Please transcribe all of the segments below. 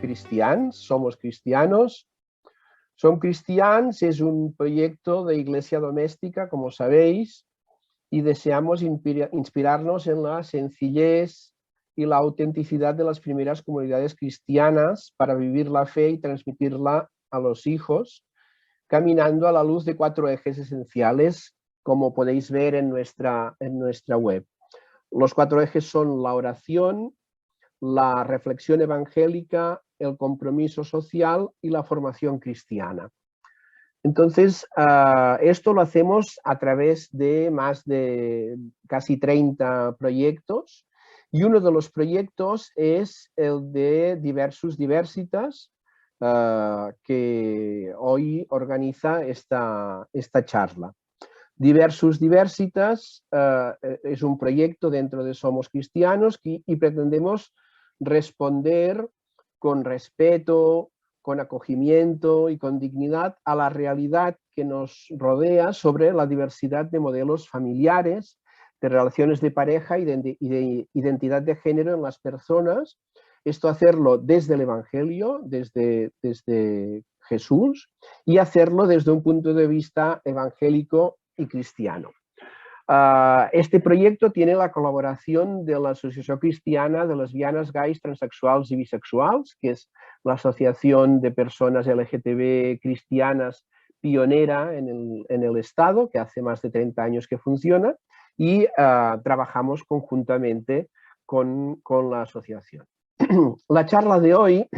cristians, Somos Cristianos. Som Cristians es un proyecto de iglesia doméstica, como sabéis, y deseamos inspirarnos en la sencillez y la autenticidad de las primeras comunidades cristianas para vivir la fe y transmitirla a los hijos, caminando a la luz de 4 ejes esenciales, como podéis ver en nuestra web. Los 4 ejes son la oración, la reflexión evangélica, el compromiso social y la formación cristiana. Entonces, esto lo hacemos a través de más de casi 30 proyectos, y uno de los proyectos es el de Diversus Diversitas, que hoy organiza esta charla. Diversus Diversitas es un proyecto dentro de Somos Cristianos y pretendemos responder con respeto, con acogimiento y con dignidad a la realidad que nos rodea sobre la diversidad de modelos familiares, de relaciones de pareja y de identidad de género en las personas. Esto hacerlo desde el Evangelio, desde Jesús, y hacerlo desde un punto de vista evangélico y cristiano. Este proyecto tiene la colaboración de la Asociación Cristiana de Lesbianas, Gais, Transexuals y Bisexuals, que es la asociación de personas LGTB cristianas pionera en el Estado, que hace más de 30 años que funciona, y trabajamos conjuntamente con la asociación. La charla de hoy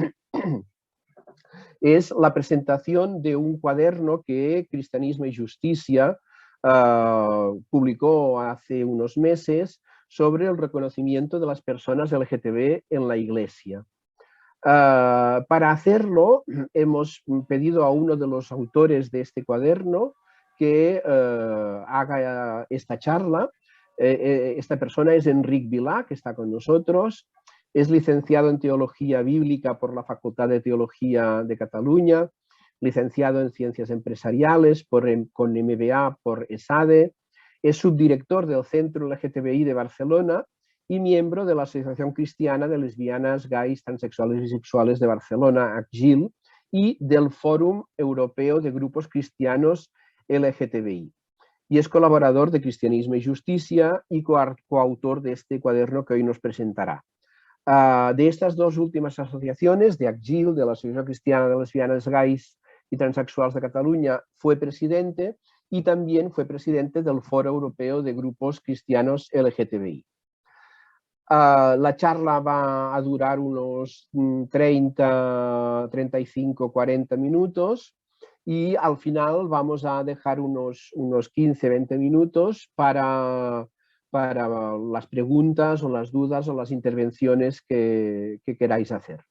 es la presentación de un cuaderno que Cristianismo y Justicia publicó hace unos meses sobre el reconocimiento de las personas LGTB en la Iglesia. Para hacerlo, hemos pedido a uno de los autores de este cuaderno que haga esta charla. Esta persona es Enric Vilà, que está con nosotros. Es licenciado en Teología Bíblica por la Facultad de Teología de Cataluña, licenciado en Ciencias Empresariales con MBA por ESADE, es subdirector del Centro LGTBI de Barcelona y miembro de la Asociación Cristiana de Lesbianas, Gais, Transexuales y Bisexuales de Barcelona, ACGIL, y del Fórum Europeo de Grupos Cristianos LGTBI. Y es colaborador de Cristianismo y Justicia y coautor de este cuaderno que hoy nos presentará. De estas 2 últimas asociaciones, de ACGIL, de la Asociación Cristiana de Lesbianas, Gais y Transexuals de Cataluña, fue presidente, y también fue presidente del Foro Europeo de Grupos Cristianos LGTBI. La charla va a durar unos 30, 35, 40 minutos y al final vamos a dejar unos 15, 20 minutos para las preguntas o las dudas o las intervenciones que queráis hacer.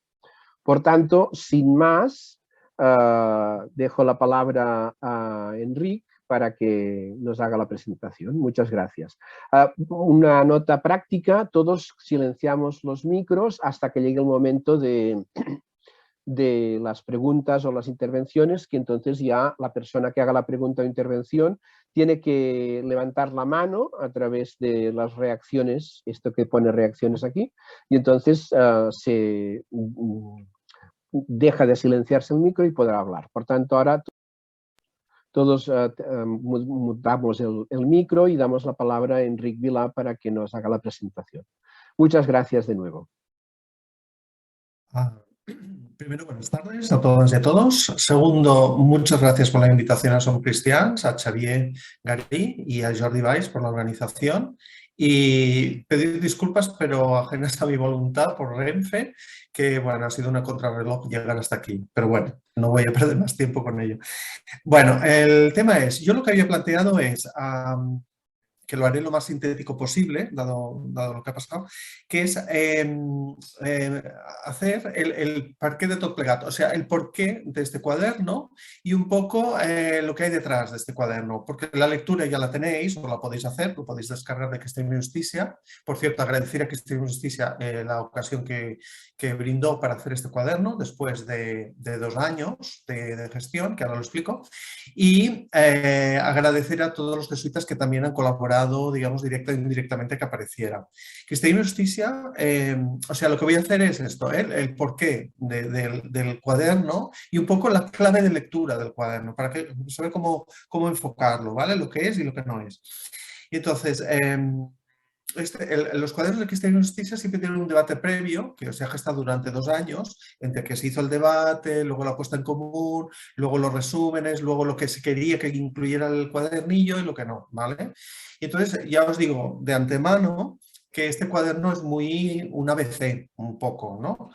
Por tanto, sin más, dejo la palabra a Enric para que nos haga la presentación. Muchas gracias. Una nota práctica: todos silenciamos los micros hasta que llegue el momento de las preguntas o las intervenciones, que entonces ya la persona que haga la pregunta o intervención tiene que levantar la mano a través de las reacciones, esto que pone reacciones aquí, y entonces se deja de silenciarse el micro y podrá hablar. Por tanto, ahora todos mutamos el micro y damos la palabra a Enric Vilà para que nos haga la presentación. Muchas gracias de nuevo. Primero, buenas tardes a todas y a todos. Segundo, muchas gracias por la invitación a Som Cristians, a Xavier Garí y a Jordi Valls por la organización. Y pedir disculpas, pero ajenas a mi voluntad, por Renfe, que bueno, ha sido una contrarreloj llegar hasta aquí. Pero bueno, no voy a perder más tiempo con ello. Bueno, el tema es, yo lo que había planteado es, que lo haré lo más sintético posible, dado lo que ha pasado, que es hacer el porqué de tot plegat, o sea, el porqué de este cuaderno y un poco lo que hay detrás de este cuaderno, porque la lectura ya la tenéis, o la podéis hacer, lo podéis descargar de Cristianismo y Justicia. Por cierto, agradecer a Cristianismo y Justicia la ocasión que brindó para hacer este cuaderno después de 2 años de gestión, que ahora lo explico, y agradecer a todos los jesuitas que también han colaborado elaborado, digamos, directa e indirectamente que apareciera. Cristianismo y Justicia, o sea, lo que voy a hacer es esto, el porqué del cuaderno y un poco la clave de lectura del cuaderno, para saber cómo enfocarlo, ¿vale? Lo que es y lo que no es. Y entonces, los cuadernos de Cristianismo y Justicia siempre tienen un debate previo que se ha gestado durante 2 años, entre que se hizo el debate, luego la puesta en común, luego los resúmenes, luego lo que se quería que incluyera el cuadernillo y lo que no, ¿vale? Y entonces ya os digo de antemano que este cuaderno es muy un ABC, un poco, ¿no?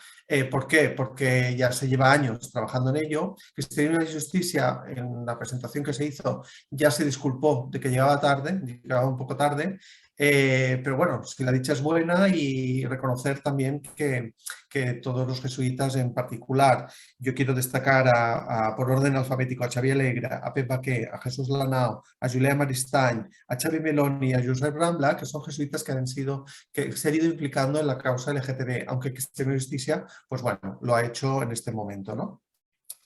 ¿Por qué? Porque ya se lleva años trabajando en ello. Cristianismo y Justicia, en la presentación que se hizo, ya se disculpó de que llegaba tarde, llegaba un poco tarde, pero bueno, si la dicha es buena, y reconocer también que todos los jesuitas en particular, yo quiero destacar por orden alfabético a Xavier Alegre, a Pep Baquer, a Jesús Lanao, a Julià Maristany, a Xavi Meloni y a Josep Rambla, que son jesuitas que se han ido implicando en la causa LGTB, aunque Cristianismo y Justicia, pues bueno, lo ha hecho en este momento, ¿no?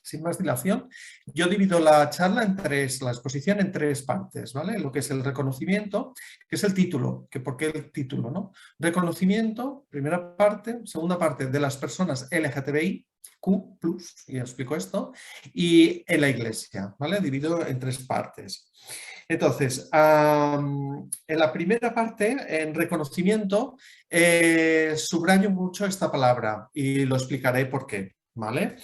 Sin más dilación, yo divido la exposición en 3 partes, ¿vale? Lo que es el reconocimiento, que es el título, que ¿por qué el título, no? Reconocimiento, primera parte, segunda parte de las personas LGTBI, Q+, y explico esto, y en la Iglesia, ¿vale? Divido en 3 partes. Entonces, en la primera parte, en reconocimiento, subrayo mucho esta palabra y lo explicaré por qué. ¿Vale?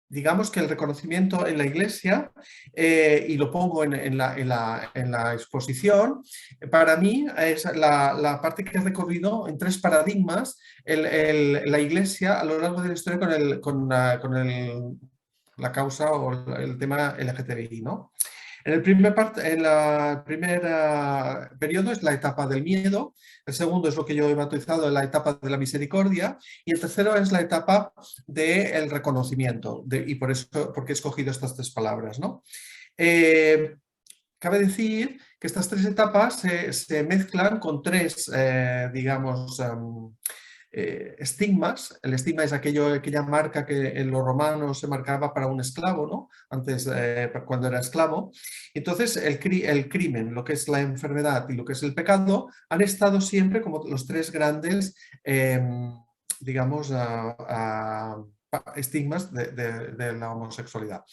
Digamos que el reconocimiento en la Iglesia, y lo pongo en la exposición, para mí es la parte que ha recorrido en 3 paradigmas la Iglesia a lo largo de la historia con la causa o el tema LGTBI, ¿no? En el primer periodo es la etapa del miedo, el segundo es lo que yo he bautizado la etapa de la misericordia, y el tercero es la etapa del reconocimiento, y porque he escogido estas 3 palabras, ¿no? Cabe decir que estas 3 etapas se mezclan con 3, digamos, estigmas. El estigma es aquella marca que en los romanos se marcaba para un esclavo, ¿no? Antes, cuando era esclavo. Entonces, el crimen, lo que es la enfermedad y lo que es el pecado, han estado siempre como los 3 grandes, digamos, estigmas de la homosexualidad.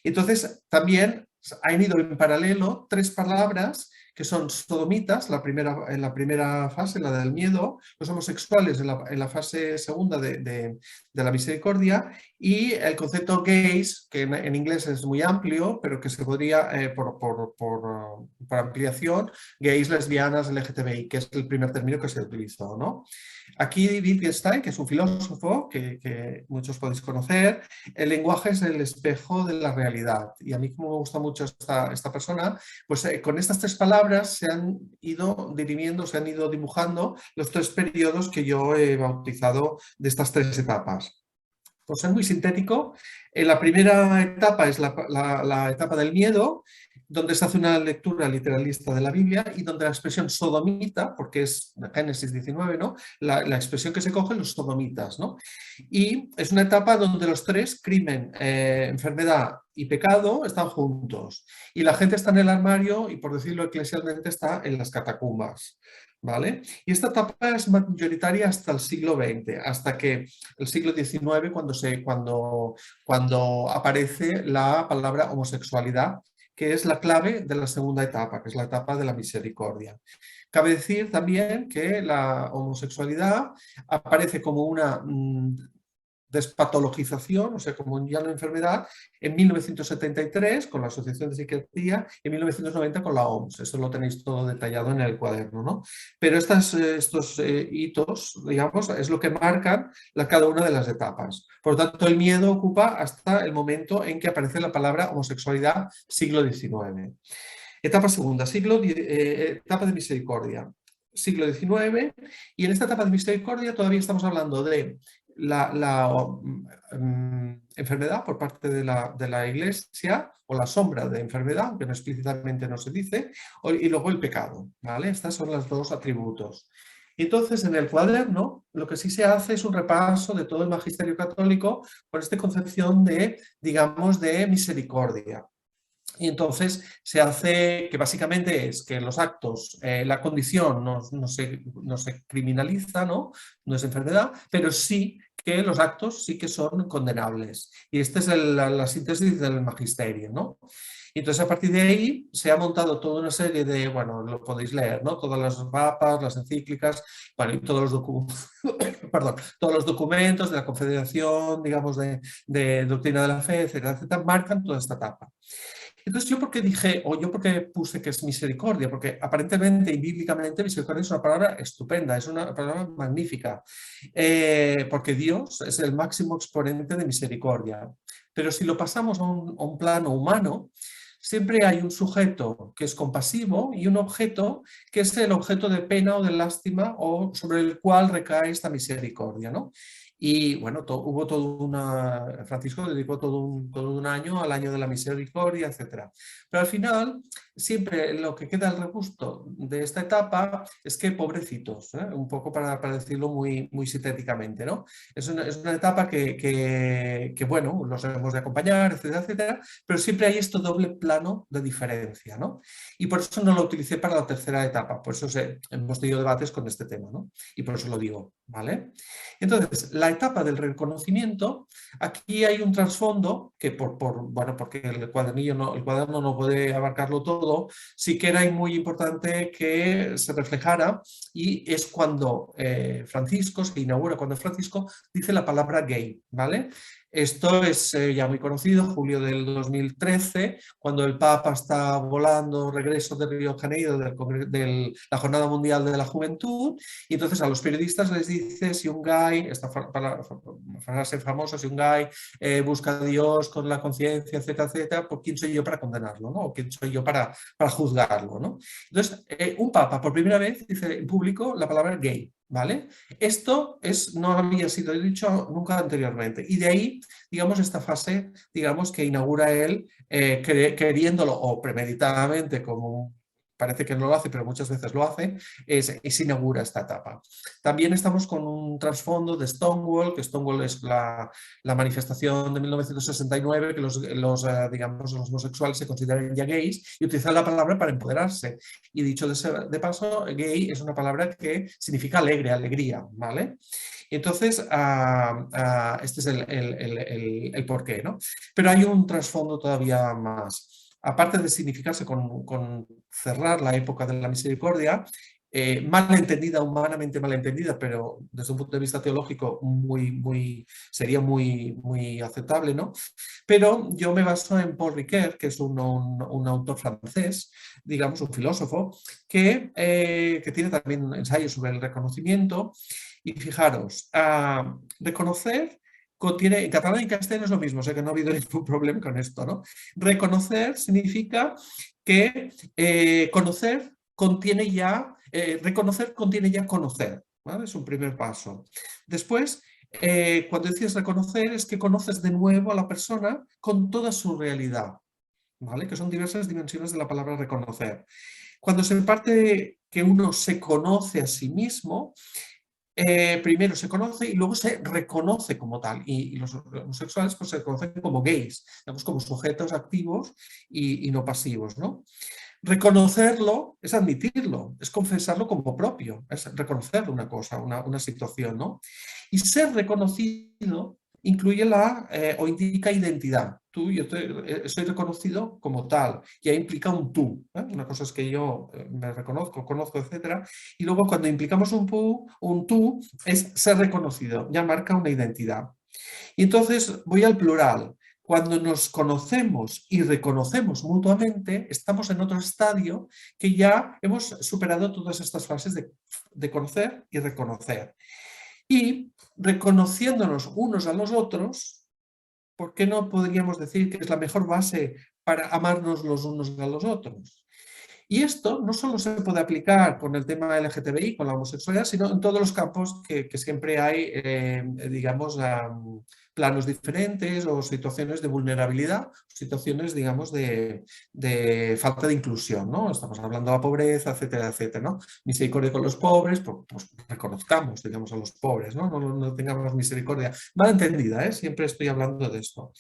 Entonces, también han ido en paralelo 3 palabras que son sodomitas, en la primera fase, la del miedo, los homosexuales en la fase segunda de la misericordia, y el concepto gays, que en inglés es muy amplio, pero que se podría, por ampliación, gays, lesbianas, LGTBI, que es el primer término que se utilizó, ¿no? Aquí Wittgenstein, que es un filósofo que muchos podéis conocer, el lenguaje es el espejo de la realidad, y a mí, como me gusta mucho esta persona, pues con estas 3 palabras se han ido dirimiendo, se han ido dibujando los 3 periodos que yo he bautizado de estas 3 etapas. Por ser muy sintético, la primera etapa es la etapa del miedo, donde se hace una lectura literalista de la Biblia y donde la expresión sodomita, porque es de Génesis 19, ¿no? La expresión que se coge, los sodomitas, ¿no? Y es una etapa donde los 3, crimen, enfermedad y pecado, están juntos. Y la gente está en el armario y, por decirlo eclesialmente, está en las catacumbas, ¿vale? Y esta etapa es mayoritaria hasta el siglo XX, hasta que el siglo XIX, cuando aparece la palabra homosexualidad, que es la clave de la segunda etapa, que es la etapa de la misericordia. Cabe decir también que la homosexualidad aparece como una despatologización, o sea, como ya una enfermedad, en 1973 con la Asociación de Psiquiatría y en 1990 con la OMS. Eso lo tenéis todo detallado en el cuaderno, ¿no? Pero estos hitos, digamos, es lo que marcan cada una de las etapas. Por lo tanto, el miedo ocupa hasta el momento en que aparece la palabra homosexualidad, siglo XIX. Etapa segunda, etapa de misericordia, siglo XIX, y en esta etapa de misericordia todavía estamos hablando de la enfermedad por parte de la Iglesia, o la sombra de enfermedad, aunque no explícitamente no se dice, y luego el pecado, ¿vale? Estos son los 2 atributos. Entonces, en el cuaderno, lo que sí se hace es un repaso de todo el magisterio católico con esta concepción de, digamos, de misericordia. Y entonces se hace que básicamente es que los actos, la condición no se criminaliza, no es enfermedad, pero sí que los actos sí que son condenables. Y esta es la síntesis del magisterio, ¿no? Y entonces a partir de ahí se ha montado toda una serie de, bueno, lo podéis leer, ¿no? Todas las papas, las encíclicas, bueno, y todos los perdón, todos los documentos de la Confederación, digamos, de Doctrina de la Fe, etcétera, etcétera, marcan toda esta etapa. Entonces, ¿yo por qué dije, o yo por qué puse que es misericordia? Porque aparentemente y bíblicamente misericordia es una palabra estupenda, es una palabra magnífica, porque Dios es el máximo exponente de misericordia. Pero si lo pasamos a un plano humano, siempre hay un sujeto que es compasivo y un objeto que es el objeto de pena o de lástima o sobre el cual recae esta misericordia, ¿no? Y bueno, hubo todo Francisco dedicó todo un año al año de la misericordia, etc. Pero al final, siempre lo que queda al regusto de esta etapa es que pobrecitos, un poco para decirlo muy sintéticamente, ¿no? Es una etapa que, bueno, los hemos de acompañar, etcétera, etcétera, pero siempre hay este doble plano de diferencia, ¿no? Y por eso no lo utilicé para la tercera etapa, por eso hemos tenido debates con este tema, ¿no? Y por eso lo digo, ¿vale? Entonces, la etapa del reconocimiento, aquí hay un trasfondo que bueno, porque el cuaderno no puede abarcarlo todo, sí que era muy importante que se reflejara y es cuando Francisco se inaugura, cuando Francisco dice la palabra gay, ¿vale? Esto es ya muy conocido, julio del 2013, cuando el Papa está volando, regreso de Río de Janeiro, de la Jornada Mundial de la Juventud, y entonces a los periodistas les dice si un gay, esta frase famosa, si un gay busca a Dios con la conciencia, etcétera, etcétera, pues ¿quién soy yo para condenarlo? ¿No? ¿O quién soy yo para juzgarlo? ¿No? Entonces, un Papa por primera vez dice en público la palabra gay, ¿vale? Esto no había sido dicho nunca anteriormente y de ahí, digamos, esta fase, digamos, que inaugura él queriéndolo o premeditadamente como parece que no lo hace, pero muchas veces lo hace, se inaugura esta etapa. También estamos con un trasfondo de Stonewall, que Stonewall es la manifestación de 1969, que digamos, los homosexuales se consideran ya gays y utilizan la palabra para empoderarse. Y dicho de paso, gay es una palabra que significa alegre, alegría, ¿vale? Entonces, este es el porqué, ¿no? Pero hay un trasfondo todavía más. Aparte de significarse con cerrar la época de la misericordia, malentendida, humanamente malentendida, pero desde un punto de vista teológico sería muy aceptable, ¿no? Pero yo me baso en Paul Ricoeur, que es un autor francés, digamos, un filósofo, que tiene también ensayos sobre el reconocimiento. Y fijaros, reconocer contiene, en catalán y en castellano es lo mismo, o sea que no ha habido ningún problema con esto, ¿no? Reconocer significa que conocer contiene ya, reconocer contiene ya conocer, ¿vale? Es un primer paso. Después, cuando dices reconocer es que conoces de nuevo a la persona con toda su realidad, ¿vale? Que son diversas dimensiones de la palabra reconocer. Cuando se parte de que uno se conoce a sí mismo, primero se conoce y luego se reconoce como tal. Y los homosexuales pues, se conocen como gays, digamos, como sujetos activos y no pasivos, ¿no? Reconocerlo es admitirlo, es confesarlo como propio, es reconocer una cosa, una situación, ¿no? Y ser reconocido incluye o indica identidad. Yo soy reconocido como tal, ya implica un tú. Una cosa es que yo me reconozco, conozco, etc. Y luego cuando implicamos un tú, es ser reconocido, ya marca una identidad. Y entonces voy al plural. Cuando nos conocemos y reconocemos mutuamente, estamos en otro estadio que ya hemos superado todas estas fases de conocer y reconocer. Y reconociéndonos unos a los otros, ¿por qué no podríamos decir que es la mejor base para amarnos los unos a los otros? Y esto no solo se puede aplicar con el tema LGTBI, con la homosexualidad, sino en todos los campos que siempre hay, digamos, planos diferentes o situaciones de vulnerabilidad, situaciones, digamos, de falta de inclusión, ¿no? Estamos hablando de la pobreza, etcétera, etcétera, ¿no? Misericordia con los pobres, pues reconozcamos, digamos, a los pobres, ¿no? No tengamos misericordia. Mal entendida, ¿eh? Siempre estoy hablando de esto.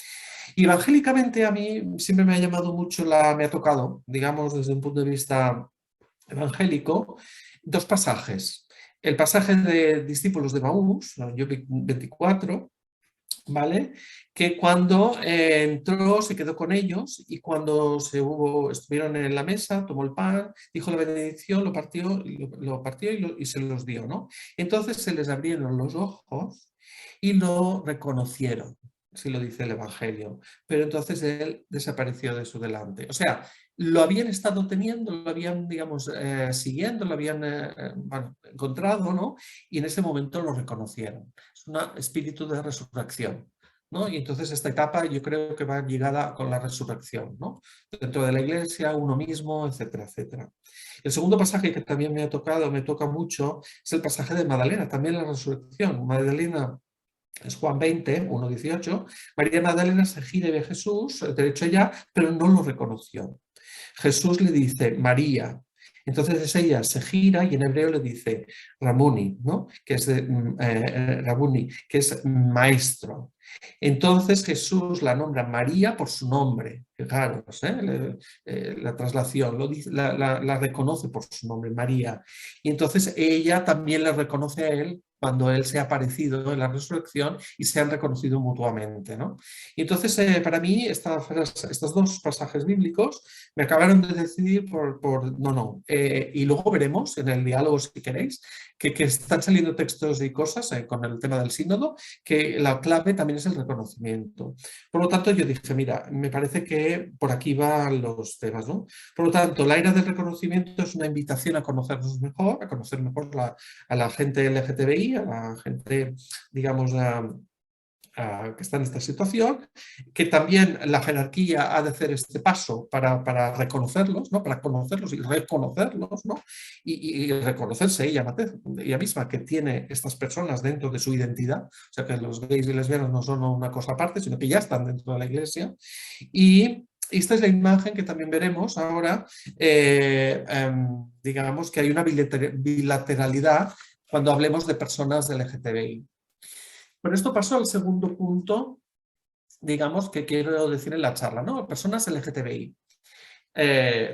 Y evangélicamente a mí siempre me ha llamado mucho, me ha tocado, digamos, desde un punto de vista evangélico, dos pasajes. El pasaje de discípulos de Maús, yo 24, ¿vale? Que cuando entró se quedó con ellos y cuando estuvieron en la mesa, tomó el pan, dijo la bendición, lo partió, y se los dio, ¿no? Entonces se les abrieron los ojos y lo reconocieron, así lo dice el Evangelio, pero entonces él desapareció de su delante. O sea, lo habían estado teniendo, lo habían, digamos, siguiendo, lo habían bueno, encontrado, ¿no? Y en ese momento lo reconocieron. Es un espíritu de resurrección, ¿no? Y entonces esta etapa yo creo que va ligada con la resurrección, ¿no? Dentro de la iglesia, uno mismo, etcétera, etcétera. El segundo pasaje que también me toca mucho, es el pasaje de Magdalena, también la resurrección. Magdalena es Juan 20, 1:18. María Magdalena se gira y ve a Jesús, derecho ya, pero no lo reconoció. Jesús le dice, María. Entonces ella se gira y en hebreo le dice Rabuni, ¿no? Que es Rabuni, que es maestro. Entonces Jesús la nombra María por su nombre. Fijaros, la traslación, la reconoce por su nombre, María. Y entonces ella también le reconoce a él cuando él se ha aparecido en la resurrección y se han reconocido mutuamente, ¿no? Y entonces, para mí, estos dos pasajes bíblicos me acabaron de decidir no. Y luego veremos en el diálogo, si queréis, que están saliendo textos y cosas con el tema del sínodo, que la clave también es el reconocimiento. Por lo tanto, yo dije, mira, me parece que por aquí van los temas, ¿no? Por lo tanto, la era del reconocimiento es una invitación a conocernos mejor, a conocer mejor a la gente LGTBI, a la gente, digamos, que está en esta situación, que también la jerarquía ha de hacer este paso para reconocerlos, ¿no? Para conocerlos y reconocerlos, ¿no? Y reconocerse ella misma que tiene estas personas dentro de su identidad, o sea que los gays y lesbianas no son una cosa aparte, sino que ya están dentro de la iglesia. Y esta es la imagen que también veremos ahora, digamos que hay una bilateralidad cuando hablemos de personas LGTBI. Con esto paso al segundo punto, digamos, que quiero decir en la charla, ¿no? Personas LGTBI.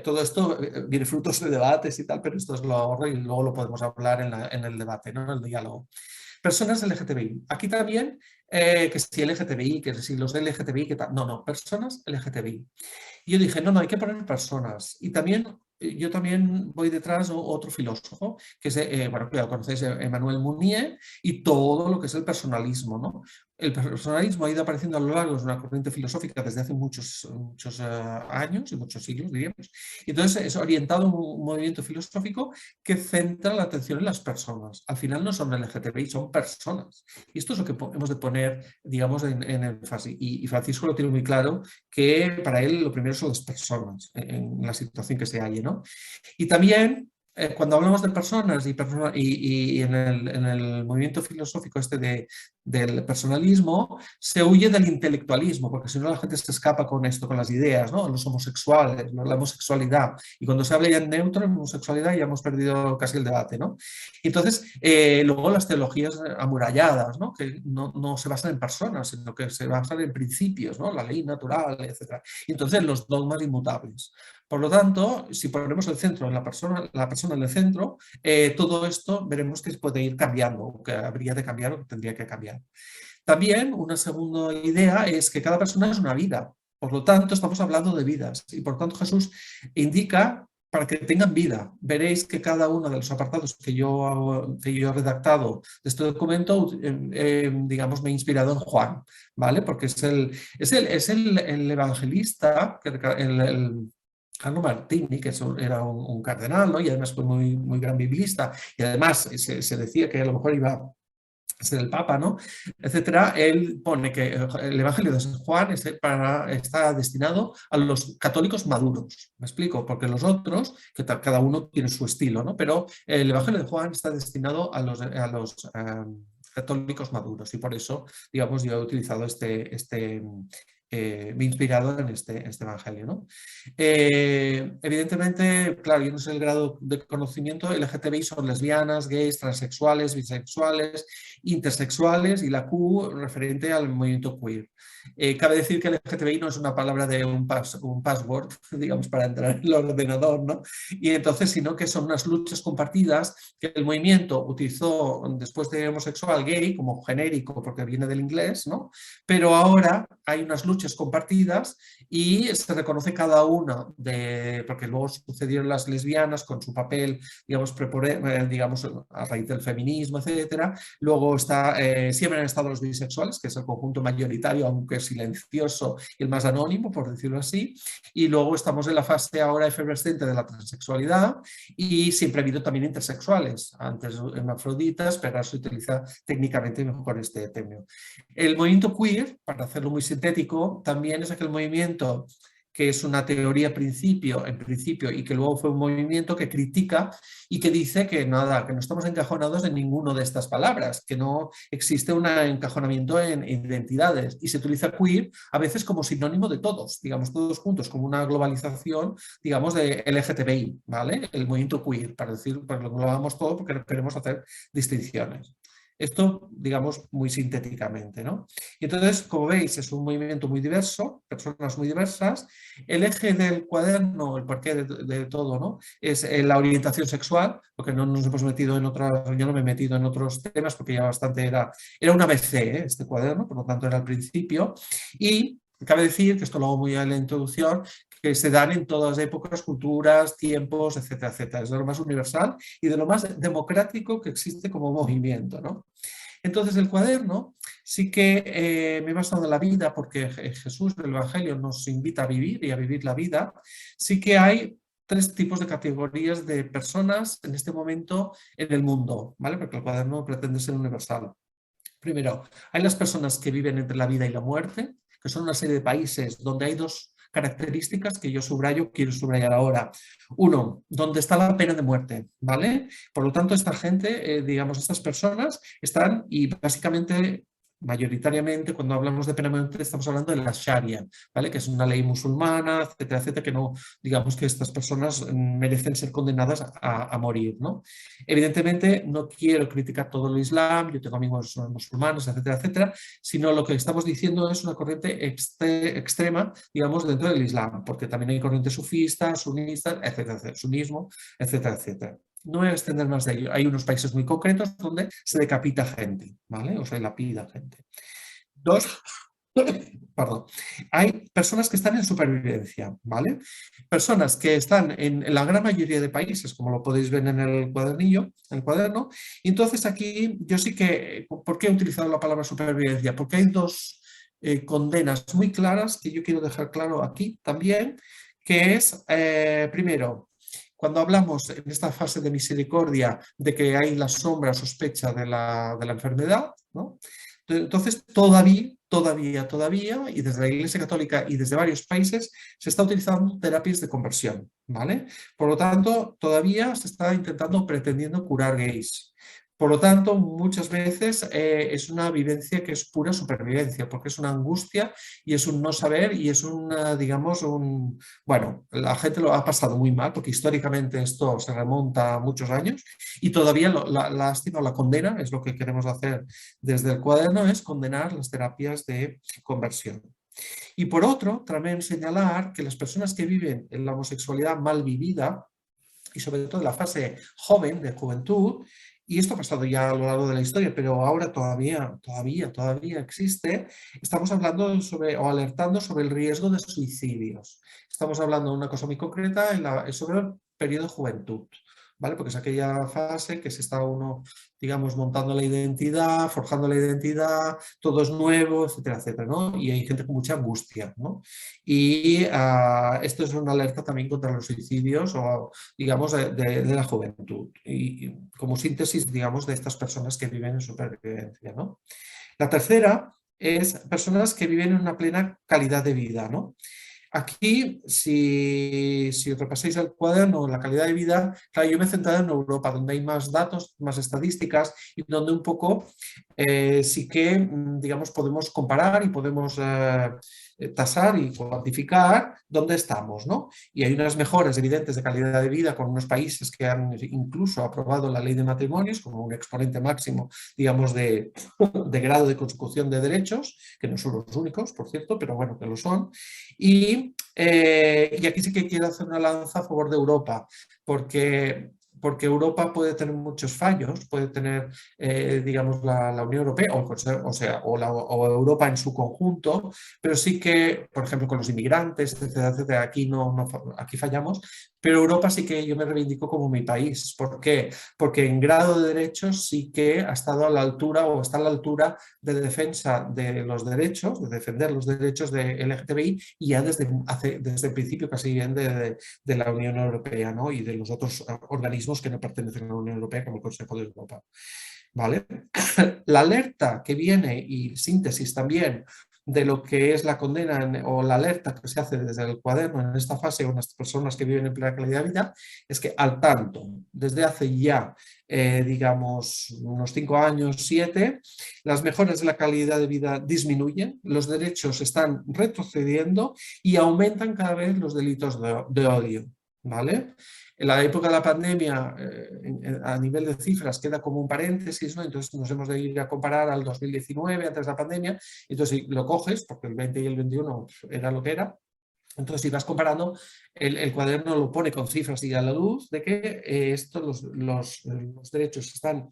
Todo esto viene frutos de debates y tal, pero esto es lo ahorro y luego lo podemos hablar en el debate, ¿no? En el diálogo. Personas LGTBI. Aquí también, que si LGTBI, que si los LGTBI, que tal. No, personas LGTBI. Y yo dije, no, hay que poner personas. Y también, yo también voy detrás de otro filósofo, que es, bueno, cuidado, conocéis Emmanuel Mounier y todo lo que es el personalismo, ¿no? El personalismo ha ido apareciendo a lo largo de una corriente filosófica desde hace muchos años y muchos siglos, diríamos. Y entonces es orientado a un movimiento filosófico que centra la atención en las personas. Al final no son LGTBI, son personas. Y esto es lo que hemos de poner, digamos, en énfasis. Y Francisco lo tiene muy claro, que para él lo primero son las personas en la situación que se halle, ¿no? Y también, cuando hablamos de personas y en el movimiento filosófico del personalismo, se huye del intelectualismo, porque si no la gente se escapa con esto, con las ideas, ¿no? Los homosexuales, la homosexualidad. Y cuando se habla ya en neutro, en homosexualidad, ya hemos perdido casi el debate, ¿no? Entonces, luego las teologías amuralladas, ¿no? Que no se basan en personas, sino que se basan en principios, ¿no? La ley natural, etc. Y entonces los dogmas inmutables. Por lo tanto, si ponemos el centro en la persona en el centro, todo esto veremos que puede ir cambiando, que habría de cambiar o que tendría que cambiar. También una segunda idea es que cada persona es una vida. Por lo tanto, estamos hablando de vidas. Y por tanto, Jesús indica para que tengan vida. Veréis que cada uno de los apartados que yo he redactado de este documento, digamos, me he inspirado en Juan, ¿vale? Porque es el evangelista, Carlo Martini, que era un cardenal, ¿no? Y además fue muy, muy gran biblista, y además se decía que a lo mejor iba a ser el Papa, ¿no? Etcétera. Él pone que el Evangelio de San Juan está destinado a los católicos maduros. ¿Me explico? Porque los otros, que cada uno tiene su estilo, ¿no? Pero el Evangelio de Juan está destinado a los católicos maduros, y por eso, digamos, yo he utilizado inspirado en este evangelio, ¿no? Evidentemente, claro, yo no sé el grado de conocimiento, LGTBI son lesbianas, gays, transexuales, bisexuales, intersexuales y la Q referente al movimiento queer. Cabe decir que el LGTBI no es una palabra de un password, digamos, para entrar en el ordenador, ¿no? Y entonces, sino que son unas luchas compartidas que el movimiento utilizó después de homosexual, gay, como genérico, porque viene del inglés, ¿no? Pero ahora hay unas luchas compartidas y se reconoce cada una, porque luego sucedieron las lesbianas con su papel, digamos, digamos a raíz del feminismo, etcétera. Luego siempre han estado los bisexuales, que es el conjunto mayoritario, aunque silencioso y el más anónimo, por decirlo así. Y luego estamos en la fase ahora efervescente de la transexualidad y siempre ha habido también intersexuales, antes hermafroditas, pero ahora se utiliza técnicamente mejor este término. El movimiento queer, para hacerlo muy sintético, también es aquel movimiento que es una teoría en principio, y que luego fue un movimiento que critica y que dice que nada, que no estamos encajonados en ninguna de estas palabras, que no existe un encajonamiento en identidades y se utiliza queer a veces como sinónimo de todos, digamos, todos juntos, como una globalización, digamos, de LGTBI, ¿vale? El movimiento queer, para decir, pues lo englobamos todo porque no queremos hacer distinciones. Esto, digamos, muy sintéticamente, ¿no? Y entonces, como veis, es un movimiento muy diverso, personas muy diversas. El eje del cuaderno, el porqué de todo, ¿no? Es la orientación sexual, porque no nos hemos metido en otras, yo no me he metido en otros temas porque ya bastante era una ABC, este cuaderno, por lo tanto era al principio. Y cabe decir, que esto lo hago muy en la introducción, que se dan en todas épocas, culturas, tiempos, etcétera, etcétera. Es de lo más universal y de lo más democrático que existe como movimiento, ¿no? Entonces el cuaderno sí que me he basado en la vida, porque Jesús del Evangelio nos invita a vivir y a vivir la vida. Sí que hay tres tipos de categorías de personas en este momento en el mundo, ¿vale? Porque el cuaderno pretende ser universal. Primero, hay las personas que viven entre la vida y la muerte, que son una serie de países donde hay dos características que yo quiero subrayar ahora. Uno, donde está la pena de muerte, ¿vale? Por lo tanto, esta gente, digamos, estas personas están y básicamente mayoritariamente cuando hablamos de pena de muerte estamos hablando de la Sharia, ¿vale? Que es una ley musulmana, etcétera, etcétera, que no, digamos que estas personas merecen ser condenadas a morir, ¿no? Evidentemente no quiero criticar todo el Islam, yo tengo amigos musulmanes, etcétera, etcétera, sino lo que estamos diciendo es una corriente extrema, digamos, dentro del Islam, porque también hay corrientes sufistas, sunistas, etcétera, etcétera, sunismo, etcétera, etcétera. No voy a extender más de ello. Hay unos países muy concretos donde se decapita gente, ¿vale? O se lapida gente. Dos, perdón, hay personas que están en supervivencia, ¿vale? Personas que están en la gran mayoría de países, como lo podéis ver en el cuadernillo, en el cuaderno. Y entonces aquí yo sí que, ¿por qué he utilizado la palabra supervivencia? Porque hay dos condenas muy claras que yo quiero dejar claro aquí también, que es, primero, cuando hablamos en esta fase de misericordia de que hay la sombra o sospecha de la enfermedad, ¿no? Entonces, todavía, y desde la Iglesia Católica y desde varios países, se está utilizando terapias de conversión, ¿vale? Por lo tanto, todavía se está pretendiendo curar gays. Por lo tanto, muchas veces es una vivencia que es pura supervivencia, porque es una angustia y es un no saber y es una, digamos, bueno, la gente lo ha pasado muy mal, porque históricamente esto se remonta a muchos años y todavía la lástima o la condena, es lo que queremos hacer desde el cuaderno, es condenar las terapias de conversión. Y por otro, también señalar que las personas que viven en la homosexualidad mal vivida, y sobre todo en la fase joven, de juventud, y esto ha pasado ya a lo largo de la historia, pero ahora todavía existe, estamos hablando o alertando sobre el riesgo de suicidios. Estamos hablando de una cosa muy concreta sobre el periodo de juventud, ¿vale? Porque es aquella fase que se está uno, digamos, montando la identidad, forjando la identidad, todo es nuevo, etcétera, etcétera, ¿no? Y hay gente con mucha angustia, ¿no? Y esto es una alerta también contra los suicidios o, digamos, de la juventud. Y como síntesis, digamos, de estas personas que viven en supervivencia, ¿no? La tercera es personas que viven en una plena calidad de vida, ¿no? Aquí, si repasáis el cuaderno, la calidad de vida, claro, yo me he centrado en Europa, donde hay más datos, más estadísticas y donde un poco sí que, digamos, podemos comparar y podemos tasar y cuantificar dónde estamos, ¿no? Y hay unas mejoras evidentes de calidad de vida con unos países que han incluso aprobado la ley de matrimonios como un exponente máximo, digamos, de grado de consecución de derechos, que no son los únicos, por cierto, pero bueno, que lo son. Y aquí sí que quiero hacer una lanza a favor de Europa, porque Europa puede tener muchos fallos, puede tener, digamos, la Unión Europea, o Europa en su conjunto, pero sí que, por ejemplo, con los inmigrantes, etcétera, etcétera, aquí fallamos, pero Europa sí que yo me reivindico como mi país. ¿Por qué? Porque en grado de derechos sí que ha estado a la altura o está a la altura de defensa de los derechos, de defender los derechos de LGTBI, y ya desde el principio casi bien de la Unión Europea, ¿no? Y de los otros organismos que no pertenecen a la Unión Europea, como el Consejo de Europa. ¿Vale? La alerta que viene y síntesis también de lo que es la condena o la alerta que se hace desde el cuaderno en esta fase con las personas que viven en plena calidad de vida es que al tanto, desde hace ya, digamos, unos 5 años, 7, las mejoras de la calidad de vida disminuyen, los derechos están retrocediendo y aumentan cada vez los delitos de odio. ¿Vale? En la época de la pandemia, a nivel de cifras, queda como un paréntesis, ¿no? Entonces nos hemos de ir a comparar al 2019, antes de la pandemia, entonces si lo coges, porque el 20 y el 21 era lo que era, entonces si vas comparando, el cuaderno lo pone con cifras y a la luz de que los derechos están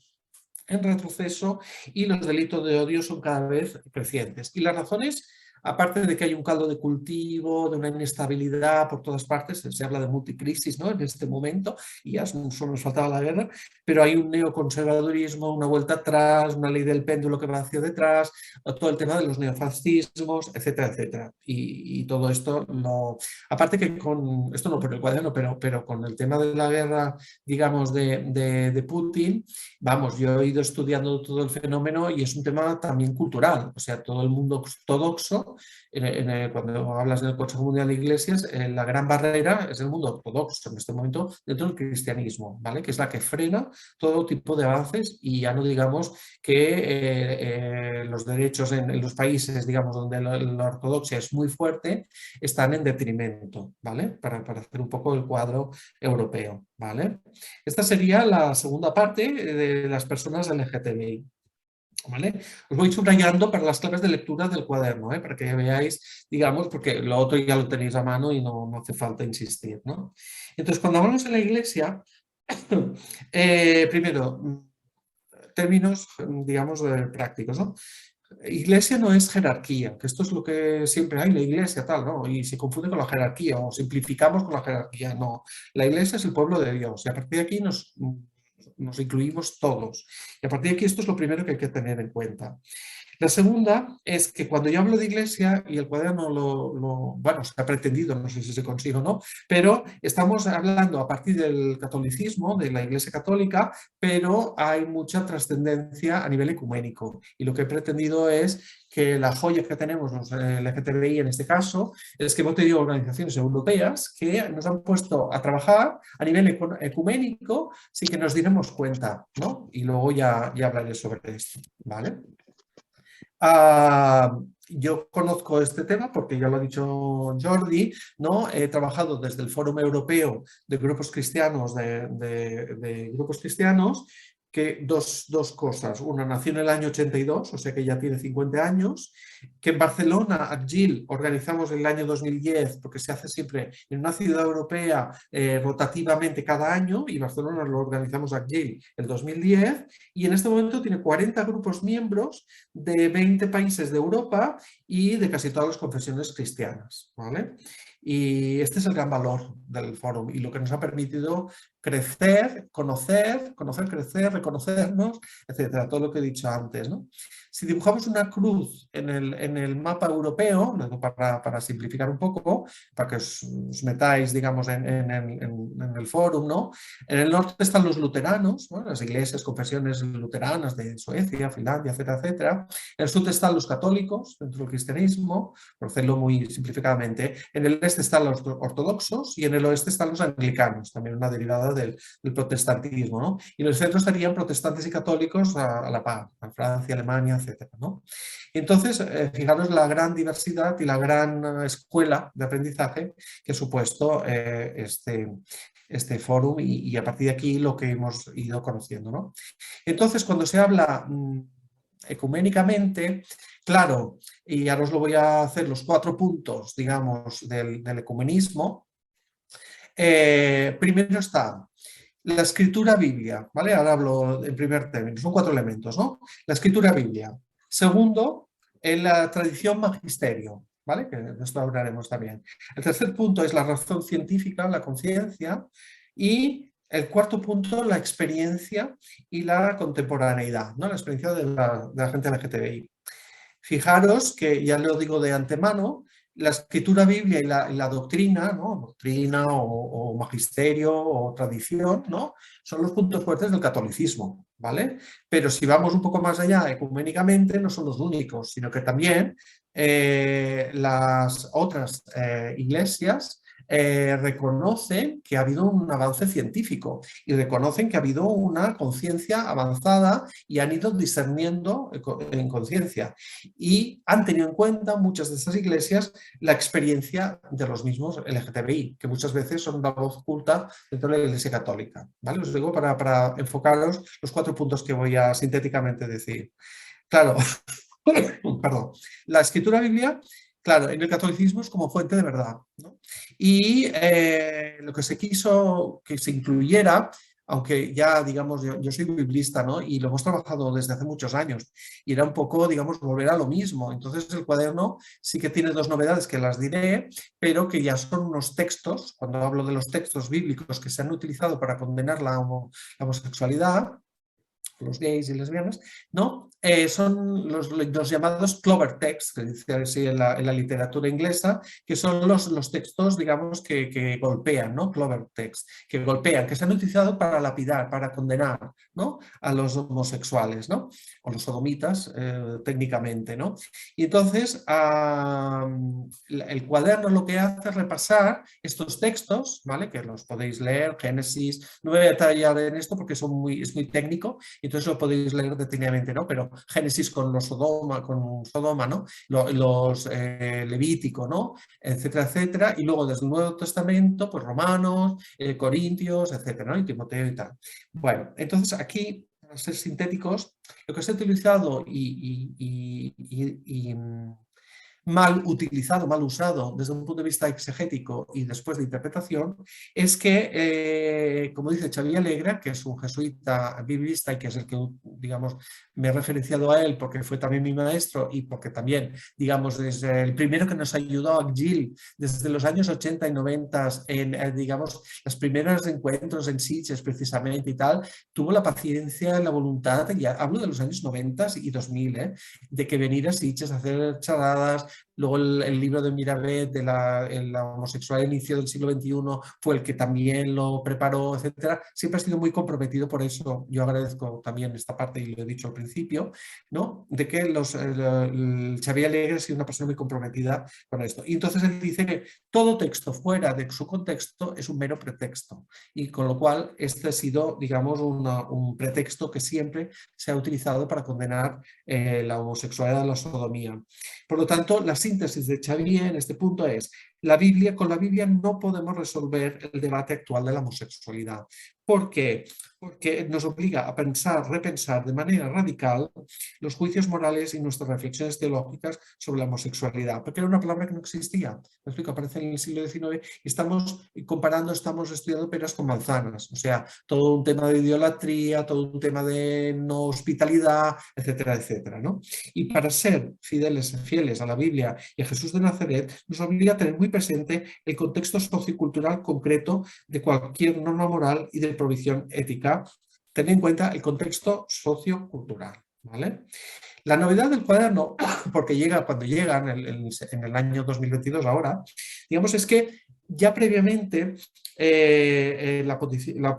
en retroceso y los delitos de odio son cada vez crecientes. Y las razones, aparte de que hay un caldo de cultivo, de una inestabilidad por todas partes, se habla de multicrisis, ¿no? En este momento, y ya solo nos faltaba la guerra, pero hay un neoconservadurismo, una vuelta atrás, una ley del péndulo que va hacia detrás, todo el tema de los neofascismos, etcétera, etcétera. Y todo esto, aparte que con, esto no por el cuaderno, pero con el tema de la guerra, digamos, de Putin, vamos, yo he ido estudiando todo el fenómeno y es un tema también cultural, o sea, todo el mundo ortodoxo, cuando hablas del Consejo Mundial de Iglesias, la gran barrera es el mundo ortodoxo en este momento dentro del cristianismo, ¿vale? Que es la que frena todo tipo de avances y ya no digamos que los derechos en los países, digamos, donde la ortodoxia es muy fuerte, están en detrimento, ¿vale? Para hacer un poco el cuadro europeo, ¿vale? Esta sería la segunda parte de las personas LGTBI. ¿Vale? Os voy subrayando para las claves de lectura del cuaderno, para que veáis, digamos, porque lo otro ya lo tenéis a mano y no hace falta insistir, ¿no? Entonces, cuando hablamos en la iglesia, primero, términos, digamos, prácticos, ¿no? Iglesia no es jerarquía, que esto es lo que siempre hay, la iglesia tal, ¿no? Y se confunde con la jerarquía o simplificamos con la jerarquía, no. La iglesia es el pueblo de Dios y a partir de aquí nos incluimos todos. Y a partir de aquí esto es lo primero que hay que tener en cuenta. La segunda es que cuando yo hablo de iglesia, y el cuaderno bueno, se ha pretendido, no sé si se consigue o no, pero estamos hablando a partir del catolicismo, de la iglesia católica, pero hay mucha trascendencia a nivel ecuménico. Y lo que he pretendido es que la joya que tenemos los LGTBI en este caso es que hemos tenido organizaciones europeas que nos han puesto a trabajar a nivel ecuménico sin que nos diéramos cuenta, ¿no? Y luego ya hablaré sobre esto, ¿vale? Yo conozco este tema porque ya lo ha dicho Jordi, ¿no? He trabajado desde el Fórum Europeo de Grupos Cristianos, de Grupos Cristianos, que dos cosas. Una nació en el año 82, o sea que ya tiene 50 años, que en Barcelona, ACGIL, organizamos en el año 2010, porque se hace siempre en una ciudad europea rotativamente cada año, y Barcelona lo organizamos ACGIL el 2010, y en este momento tiene 40 grupos miembros de 20 países de Europa y de casi todas las confesiones cristianas, ¿vale? Y este es el gran valor del foro y lo que nos ha permitido crecer, conocer, crecer, reconocernos, etcétera, todo lo que he dicho antes, ¿no? Si dibujamos una cruz en el mapa europeo, para simplificar un poco, para que os metáis, digamos, en el fórum, ¿no? En el norte están los luteranos, ¿no? Las iglesias, confesiones luteranas de Suecia, Finlandia, etcétera, etcétera. En el sur están los católicos, dentro del cristianismo, por hacerlo muy simplificadamente. En el este están los ortodoxos y en el oeste están los anglicanos, también una derivada del protestantismo, ¿no? Y en el centro estarían protestantes y católicos a la par, a Francia, Alemania, etcétera, ¿no? Entonces, fijaros la gran diversidad y la gran escuela de aprendizaje que ha supuesto este fórum y a partir de aquí lo que hemos ido conociendo, ¿no? Entonces, cuando se habla ecuménicamente, claro, y ahora os lo voy a hacer los 4 puntos, digamos, del ecumenismo. Primero está la escritura biblia, ¿vale? Ahora hablo en primer término, son 4 elementos, ¿no? La escritura biblia. Segundo, en la tradición magisterio, ¿vale? Que de esto hablaremos también. El tercer punto es la razón científica, la conciencia. Y el cuarto punto, la experiencia y la contemporaneidad, ¿no? La experiencia de la gente LGTBI. Fijaros que, ya lo digo de antemano, la escritura biblia y la doctrina, ¿no? Doctrina o magisterio o tradición, ¿no? Son los puntos fuertes del catolicismo, ¿vale? Pero si vamos un poco más allá ecuménicamente, no son los únicos, sino que también las otras iglesias reconocen que ha habido un avance científico y reconocen que ha habido una conciencia avanzada y han ido discerniendo en conciencia. Y han tenido en cuenta muchas de estas iglesias la experiencia de los mismos LGTBI, que muchas veces son una voz oculta dentro de la Iglesia Católica, ¿vale? Os digo para enfocaros los 4 puntos que voy a sintéticamente decir. Claro, perdón, la escritura biblia, claro, en el catolicismo es como fuente de verdad, ¿no? Y lo que se quiso que se incluyera, aunque ya, digamos, yo soy biblista, ¿no? Y lo hemos trabajado desde hace muchos años, y era un poco, digamos, volver a lo mismo. Entonces el cuaderno sí que tiene 2 novedades que las diré, pero que ya son unos textos, cuando hablo de los textos bíblicos que se han utilizado para condenar la homosexualidad, los gays y lesbianas, ¿no? Son los llamados clover texts, que dice así en la literatura inglesa, que son los textos, digamos, que golpean, ¿no? Clover texts, que golpean, que se han utilizado para lapidar, para condenar, ¿no? A los homosexuales, ¿no? O los sodomitas, técnicamente, ¿no? Y entonces, el cuaderno lo que hace es repasar estos textos, ¿vale? Que los podéis leer, Génesis, no me voy a detallar en esto porque es muy técnico, entonces lo podéis leer detenidamente, ¿no? Pero Génesis con Sodoma, ¿no? Los Levítico, ¿no? Etcétera, etcétera. Y luego desde el Nuevo Testamento, pues Romanos, Corintios, etcétera, ¿no? Y Timoteo y tal. Bueno, entonces aquí, para ser sintéticos, lo que se ha utilizado mal utilizado, mal usado desde un punto de vista exegético y después de interpretación, es que, como dice Xavier Alegra, que es un jesuita biblista y que es el que, digamos, me he referenciado a él porque fue también mi maestro y porque también, digamos, desde el primero que nos ayudó a Gil desde los años 80 y 90 en, digamos, los primeros encuentros en Sitges precisamente y tal, tuvo la paciencia y la voluntad, ya hablo de los años 90 y 2000, de que venir a Sitges a hacer charadas. Luego el libro de Miravet de la homosexualidad al inicio del siglo XXI fue el que también lo preparó, etcétera. Siempre ha sido muy comprometido, por eso yo agradezco también esta parte y lo he dicho al principio, ¿no? De que Xavier Alegre ha sido una persona muy comprometida con esto. Y entonces él dice que todo texto fuera de su contexto es un mero pretexto y con lo cual este ha sido, digamos, un pretexto que siempre se ha utilizado para condenar la homosexualidad, la sodomía. Por lo tanto, la síntesis de Xavier en este punto es: con la Biblia no podemos resolver el debate actual de la homosexualidad. ¿Por qué? Porque nos obliga a pensar, repensar de manera radical los juicios morales y nuestras reflexiones teológicas sobre la homosexualidad, porque era una palabra que no existía. Me explico, aparece en el siglo XIX y estamos comparando, estamos estudiando peras con manzanas, o sea, todo un tema de idolatría, todo un tema de no hospitalidad, etcétera, etcétera, ¿no? Y para ser fieles a la Biblia y a Jesús de Nazaret, nos obliga a tener muy presente el contexto sociocultural concreto de cualquier norma moral y de provisión ética. Ten en cuenta el contexto sociocultural, ¿vale? La novedad del cuaderno, porque llega cuando llega en el año 2022 ahora, digamos, es que ya previamente la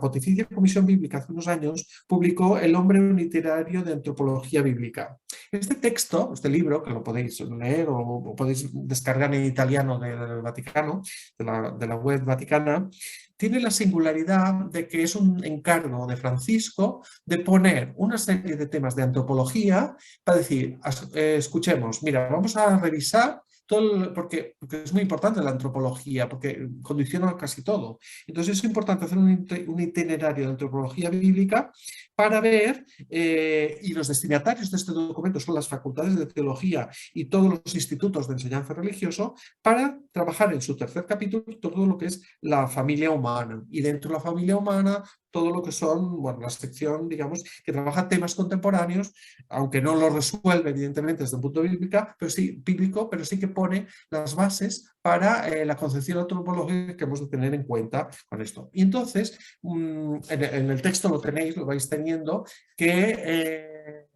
Pontificia Comisión Bíblica hace unos años publicó El hombre unitario de antropología bíblica. Este texto, este libro, que lo podéis leer o podéis descargar en italiano del Vaticano, de la web vaticana, tiene la singularidad de que es un encargo de Francisco de poner una serie de temas de antropología para decir, escuchemos, mira, vamos a revisar todo, porque es muy importante la antropología, porque condiciona casi todo. Entonces es importante hacer un itinerario de antropología bíblica para ver, y los destinatarios de este documento son las facultades de teología y todos los institutos de enseñanza religioso, para trabajar en su tercer capítulo todo lo que es la familia humana. Y dentro de la familia humana, todo lo que son, bueno, la sección, digamos, que trabaja temas contemporáneos, aunque no lo resuelve, evidentemente, desde el punto bíblico, pero sí que pone las bases para la concepción antropológica que hemos de tener en cuenta con esto. Y entonces, en el texto lo tenéis, lo vais teniendo, que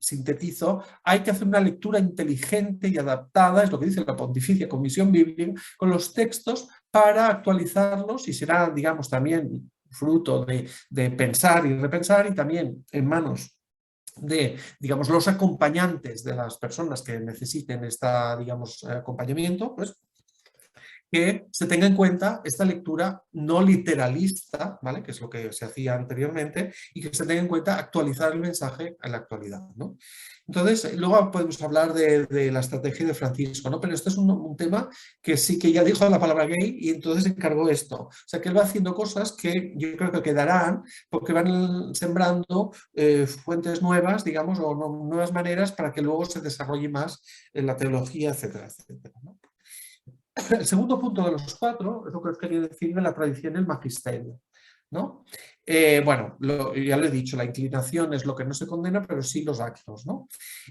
sintetizo, hay que hacer una lectura inteligente y adaptada, es lo que dice la Pontificia Comisión Bíblica, con los textos para actualizarlos, y será, digamos, también fruto de pensar y repensar, y también en manos de, digamos, los acompañantes de las personas que necesiten digamos, acompañamiento, pues que se tenga en cuenta esta lectura no literalista, ¿vale? Que es lo que se hacía anteriormente, y que se tenga en cuenta actualizar el mensaje a la actualidad, ¿no? Entonces, luego podemos hablar de la estrategia de Francisco, ¿no? Pero este es un tema que sí que ya dijo la palabra gay y entonces encargó esto. O sea, que él va haciendo cosas que yo creo que quedarán porque van sembrando fuentes nuevas, digamos, o nuevas maneras para que luego se desarrolle más en la teología, etcétera, etcétera, ¿no? El segundo punto de los 4 es lo que os quería decir de la tradición del magisterio, ¿no? Bueno, ya lo he dicho, la inclinación es lo que no se condena, pero sí los actos, ¿no?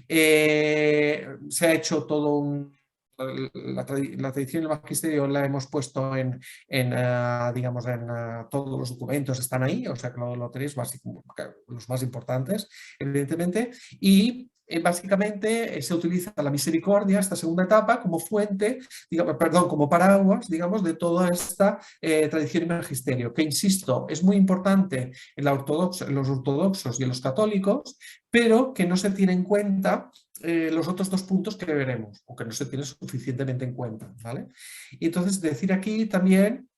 Se ha hecho todo la tradición del magisterio la hemos puesto digamos, en todos los documentos están ahí, o sea que lo tenéis los más importantes, evidentemente, y básicamente se utiliza la misericordia, esta segunda etapa, como fuente, digamos, perdón, como paraguas, digamos, de toda esta tradición y magisterio, que, insisto, es muy importante en los ortodoxos y en los católicos, pero que no se tiene en cuenta los otros dos puntos que veremos, o que no se tiene suficientemente en cuenta, ¿vale? Y entonces decir aquí también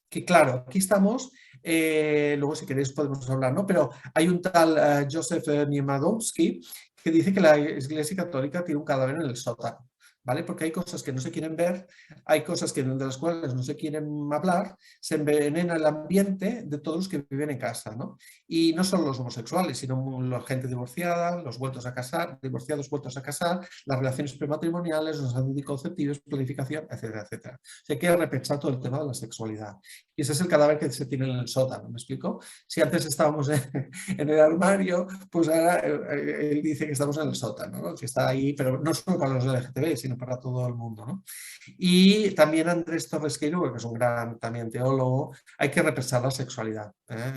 que, claro, aquí estamos, luego si queréis podemos hablar, ¿no? Pero hay un tal Joseph Niemadowski que dice que la Iglesia Católica tiene un cadáver en el sótano, ¿vale? Porque hay cosas que no se quieren ver, hay cosas de las cuales no se quieren hablar, se envenena el ambiente de todos los que viven en casa, ¿no? Y no solo los homosexuales, sino la gente divorciada, los vueltos a casar, divorciados vueltos a casar, las relaciones prematrimoniales, los anticonceptivos, planificación, etcétera, etcétera. O sea, hay que repensar todo el tema de la sexualidad. Y ese es el cadáver que se tiene en el sótano, ¿me explico? Si antes estábamos en el armario, pues ahora él dice que estamos en el sótano, ¿no? Que está ahí, pero no solo para los LGTB, sino para todo el mundo, ¿no? Y también Andrés Torres Queiroga, que es un gran también teólogo, hay que repensar la sexualidad.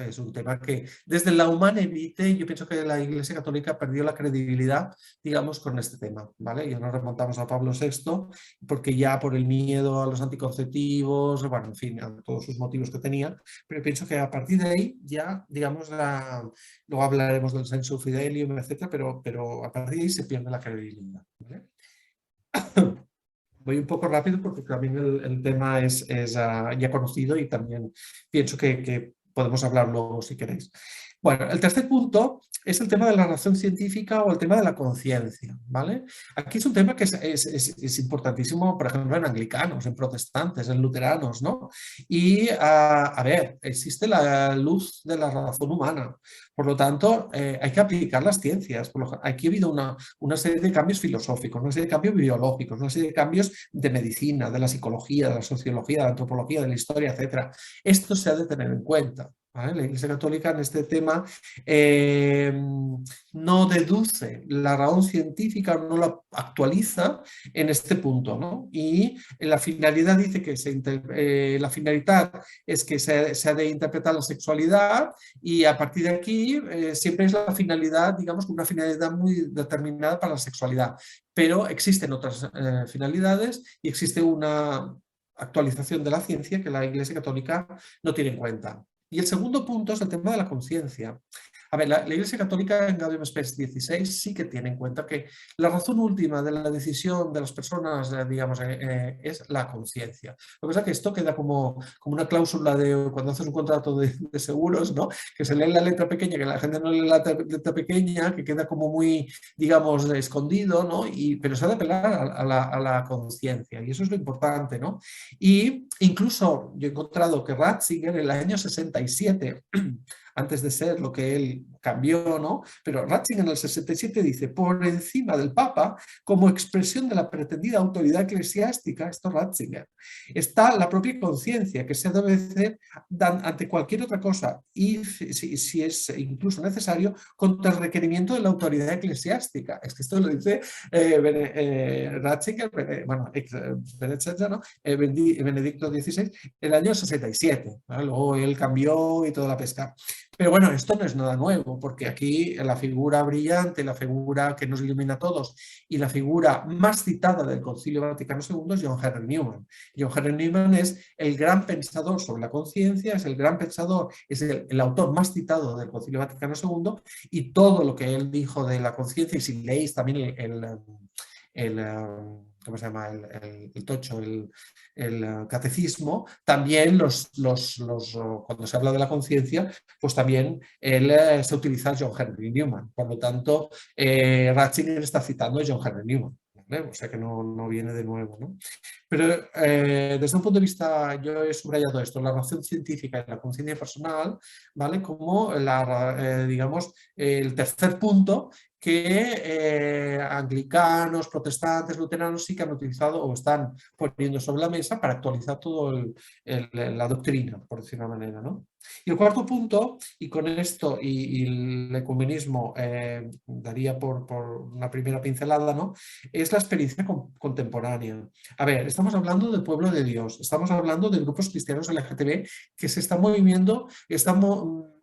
Es un tema que desde la Humane Vitae yo pienso que la Iglesia Católica perdió la credibilidad, digamos, con este tema, ¿vale? Y nos remontamos a Pablo VI, porque ya por el miedo a los anticonceptivos, bueno, en fin, a todos sus motivos que tenía, pero pienso que a partir de ahí ya, digamos, luego hablaremos del sensu fidelium, etcétera, pero a partir de ahí se pierde la credibilidad, ¿vale? Voy un poco rápido porque también el tema es ya conocido y también pienso que podemos hablar luego si queréis. Bueno, el tercer punto es el tema de la razón científica o el tema de la conciencia, ¿vale? Aquí es un tema que es importantísimo, por ejemplo, en anglicanos, en protestantes, en luteranos, ¿no? Y, a ver, existe la luz de la razón humana, por lo tanto, hay que aplicar las ciencias. Aquí ha habido una serie de cambios filosóficos, una serie de cambios biológicos, una serie de cambios de medicina, de la psicología, de la sociología, de la antropología, de la historia, etc. Esto se ha de tener en cuenta. ¿vale? La Iglesia Católica en este tema no deduce la razón científica, no la actualiza en este punto, ¿no? Y la finalidad dice que la finalidad es que se ha de interpretar la sexualidad y a partir de aquí siempre es la finalidad, digamos, una finalidad muy determinada para la sexualidad, pero existen otras finalidades y existe una actualización de la ciencia que la Iglesia Católica no tiene en cuenta. Y el segundo punto es el tema de la conciencia. A ver, la Iglesia Católica en Gaudium Spes 16 sí que tiene en cuenta que la razón última de la decisión de las personas, digamos, es la conciencia. Lo que pasa es que esto queda como una cláusula de cuando haces un contrato de seguros, ¿no? Que se lee la letra pequeña, que la gente no lee la letra pequeña, que queda como muy, digamos, escondido, ¿no? Pero se ha de apelar a la conciencia, y eso es lo importante, ¿no? Y incluso yo he encontrado que Ratzinger en el año 67, antes de ser lo que él cambió, ¿no? Pero Ratzinger en el 67 dice, por encima del Papa, como expresión de la pretendida autoridad eclesiástica, esto Ratzinger, está la propia conciencia que se debe hacer ante cualquier otra cosa y si es incluso necesario contra el requerimiento de la autoridad eclesiástica. Es que esto lo dice Ratzinger, bueno, ¿no? Benedicto XVI, el año 67, ¿vale? Luego él cambió y toda la pesca. Pero bueno, esto no es nada nuevo, porque aquí la figura brillante, la figura que nos ilumina a todos y la figura más citada del Concilio Vaticano II es John Henry Newman. John Henry Newman es el gran pensador sobre la conciencia, es el gran pensador, es el autor más citado del Concilio Vaticano II, y todo lo que él dijo de la conciencia, y si leéis también ¿cómo se llama? El tocho, el catecismo, también cuando se habla de la conciencia, pues también se utiliza John Henry Newman. Por lo tanto, Ratzinger está citando a John Henry Newman, ¿vale? O sea que no viene de nuevo, ¿no? Pero desde un punto de vista, yo he subrayado esto, la razón científica y la conciencia personal, ¿vale? Como digamos, el tercer punto que anglicanos, protestantes, luteranos sí que han utilizado o están poniendo sobre la mesa para actualizar toda la doctrina, por decir una manera, ¿no? Y el cuarto punto, y con esto y el ecumenismo daría por una primera pincelada, ¿no? Es la experiencia contemporánea. A ver, estamos hablando del pueblo de Dios, estamos hablando de grupos cristianos LGTB que se están moviendo,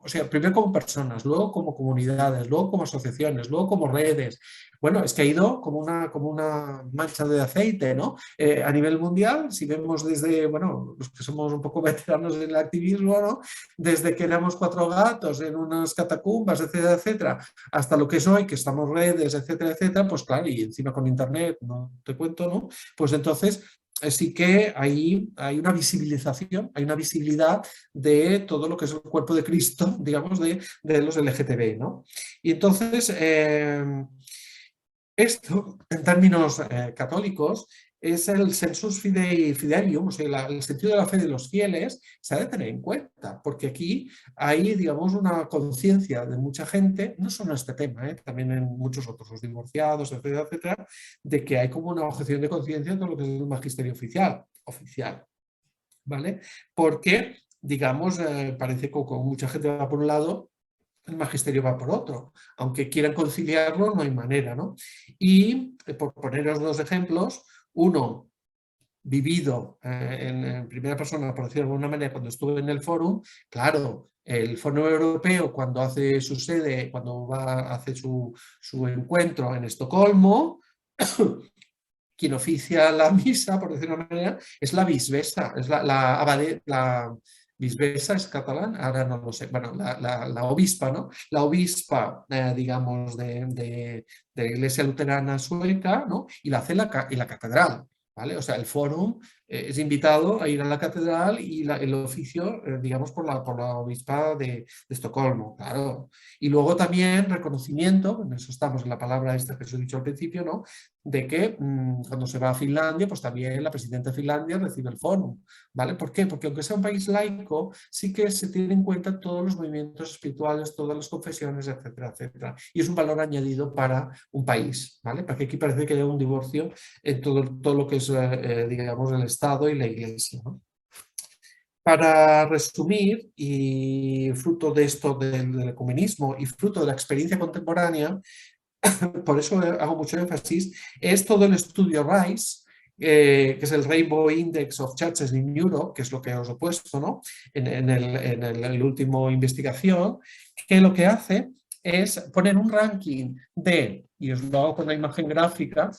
o sea, primero como personas, luego como comunidades, luego como asociaciones, luego como redes. Bueno, es que ha ido como una mancha de aceite, ¿no? A nivel mundial, si vemos desde, bueno, los que somos un poco veteranos en el activismo, ¿no? Desde que éramos 4 gatos en unas catacumbas, etcétera, etcétera, hasta lo que es hoy, que estamos redes, etcétera, etcétera, pues claro, y encima con internet, no te cuento, ¿no? Pues entonces sí que hay una visibilización, hay una visibilidad de todo lo que es el cuerpo de Cristo, digamos, de los LGTB, ¿no? Y entonces, esto, en términos católicos, es el sensus fidei fidelium, o sea, el sentido de la fe de los fieles, se ha de tener en cuenta, porque aquí hay, digamos, una conciencia de mucha gente, no solo en este tema, también en muchos otros, los divorciados, etcétera, etcétera, de que hay como una objeción de conciencia en todo lo que es el magisterio oficial, ¿vale? Porque, digamos, parece que como mucha gente va por un lado, el magisterio va por otro. Aunque quieran conciliarlo, no hay manera, ¿no? Y por poneros 2 ejemplos, uno vivido en primera persona, por decirlo de alguna manera, cuando estuve en el fórum, claro, el Foro Europeo cuando hace su sede, cuando hace su encuentro en Estocolmo, quien oficia la misa, por decirlo de una manera, es la bisbesa, es la bisbesa es catalán, ahora no lo sé, bueno, la obispa, ¿no? La obispa, digamos, de la Iglesia Luterana Sueca, ¿no? Y la hace y la catedral, ¿vale? O sea, el fórum es invitado a ir a la catedral y el oficio, digamos, por la obispa de Estocolmo, claro. Y luego también reconocimiento, en eso estamos en la palabra esta que os he dicho al principio, ¿no? De que cuando se va a Finlandia, pues también la presidenta de Finlandia recibe el fórum, ¿vale? ¿Por qué? Porque aunque sea un país laico, sí que se tiene en cuenta todos los movimientos espirituales, todas las confesiones, etcétera, etcétera. Y es un valor añadido para un país, ¿vale? Porque aquí parece que hay un divorcio en todo lo que es, digamos, el Estado y la Iglesia, ¿no? Para resumir, y fruto de esto del ecumenismo y fruto de la experiencia contemporánea, por eso hago mucho énfasis, es todo el estudio RISE, que es el Rainbow Index of Churches in Europe, que es lo que os he puesto, ¿no? en el último investigación, que lo que hace es poner un ranking de, y os lo hago con la imagen gráfica,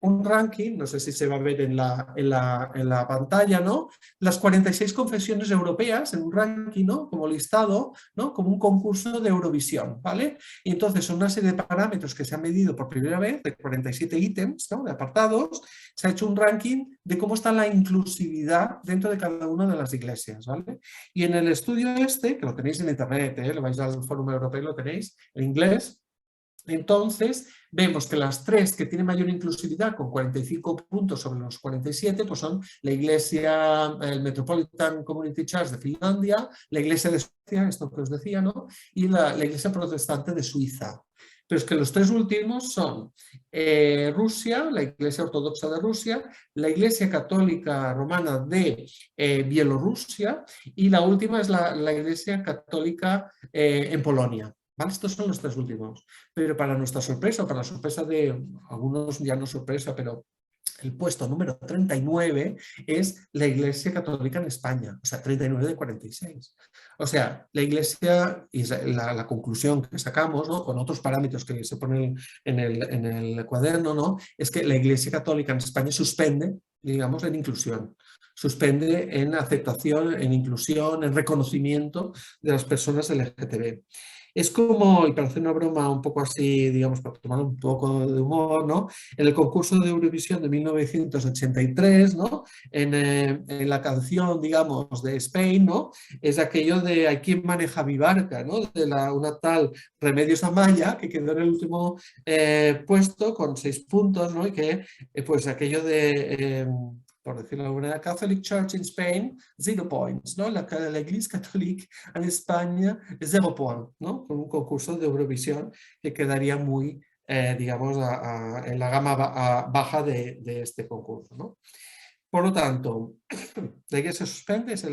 un ranking, no sé si se va a ver en la pantalla, ¿no? Las 46 confesiones europeas en un ranking, ¿no? Como listado, ¿no? Como un concurso de Eurovisión, ¿vale? Y entonces son una serie de parámetros que se han medido por primera vez, de 47 ítems, ¿no? De apartados, se ha hecho un ranking de cómo está la inclusividad dentro de cada una de las iglesias, ¿vale? Y en el estudio este, que lo tenéis en internet, ¿eh? Lo vais al Fórum Europeo y lo tenéis en inglés. Entonces, vemos que las tres que tienen mayor inclusividad, con 45 puntos sobre los 47, pues son la Iglesia, el Metropolitan Community Church de Finlandia, la Iglesia de Suecia, esto que os decía, ¿no? Y la Iglesia Protestante de Suiza. Pero es que los tres últimos son Rusia, la Iglesia Ortodoxa de Rusia, la Iglesia Católica Romana de Bielorrusia y la última es la Iglesia Católica en Polonia. ¿Vale? Estos son los tres últimos. Pero para nuestra sorpresa, para la sorpresa de algunos, ya no sorpresa, pero el puesto número 39 es la Iglesia Católica en España, o sea, 39 de 46. O sea, la Iglesia, y la conclusión que sacamos, ¿no? Con otros parámetros que se ponen en el cuaderno, ¿no? Es que la Iglesia Católica en España suspende, digamos, en inclusión. Suspende en aceptación, en inclusión, en reconocimiento de las personas LGTB. Es como, y para hacer una broma un poco así, digamos, para tomar un poco de humor, ¿no? En el concurso de Eurovisión de 1983, ¿no? En la canción, digamos, de Spain, ¿no? Es aquello de ¿hay quien maneja mi barca?, ¿no? De una tal Remedios Amaya, que quedó en el último puesto con 6 puntos, ¿no? Y que, pues aquello de... por decirlo de alguna manera, Catholic Church in Spain, 0 points, ¿no? La Iglesia Católica en España es 0 point, ¿no? Con un concurso de Eurovisión que quedaría muy, digamos, en la gama baja de este concurso, ¿no? Por lo tanto, la Iglesia suspende, es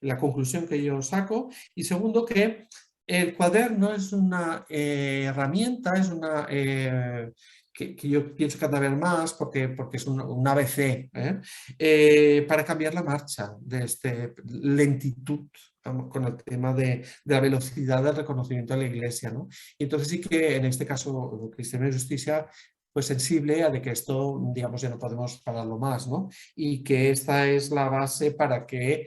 la conclusión que yo saco. Y segundo, que el cuaderno es una herramienta, es una... que yo pienso cada vez más porque es un ABC, para cambiar la marcha de esta lentitud con el tema de la velocidad del reconocimiento de la Iglesia, ¿no? Y entonces sí que en este caso Cristianismo y Justicia pues sensible a de que esto, digamos, ya no podemos pararlo más, ¿no? Y que esta es la base para que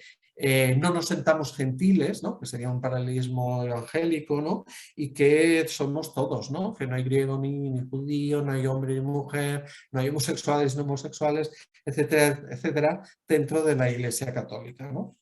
no nos sentamos gentiles, ¿no? Que sería un paralelismo evangélico, ¿no? Y que somos todos, ¿no? Que no hay griego ni judío, no hay hombre ni mujer, no hay homosexuales ni homosexuales, etcétera, etcétera, dentro de la Iglesia Católica, ¿no?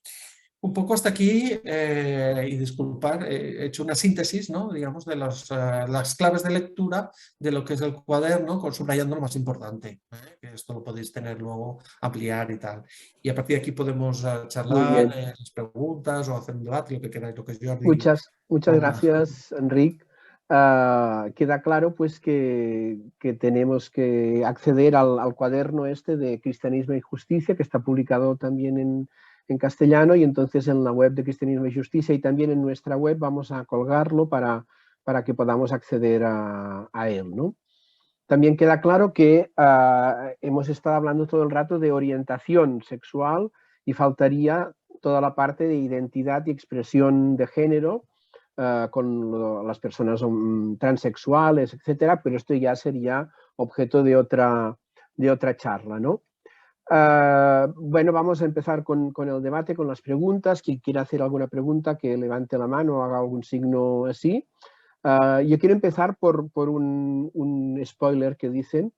Un poco hasta aquí, y disculpar, he hecho una síntesis, ¿no? Digamos, de las claves de lectura de lo que es el cuaderno, con subrayando lo más importante, que esto lo podéis tener luego, ampliar y tal. Y a partir de aquí podemos Muy charlar, bien. las preguntas o hacer un debate, lo que queráis, lo que Jordi Muchas ponga. gracias, Enric. Queda claro pues que tenemos que acceder al cuaderno este de Cristianismo y Justicia, que está publicado también en castellano, y entonces en la web de Cristianismo y Justicia y también en nuestra web vamos a colgarlo para que podamos acceder a él, ¿no? También queda claro que hemos estado hablando todo el rato de orientación sexual y faltaría toda la parte de identidad y expresión de género con las personas transexuales, etcétera, pero esto ya sería objeto de otra charla, ¿no? Bueno, vamos a empezar con el debate, con las preguntas. Quien quiera hacer alguna pregunta, que levante la mano o haga algún signo así. Yo quiero empezar por un spoiler que dicen,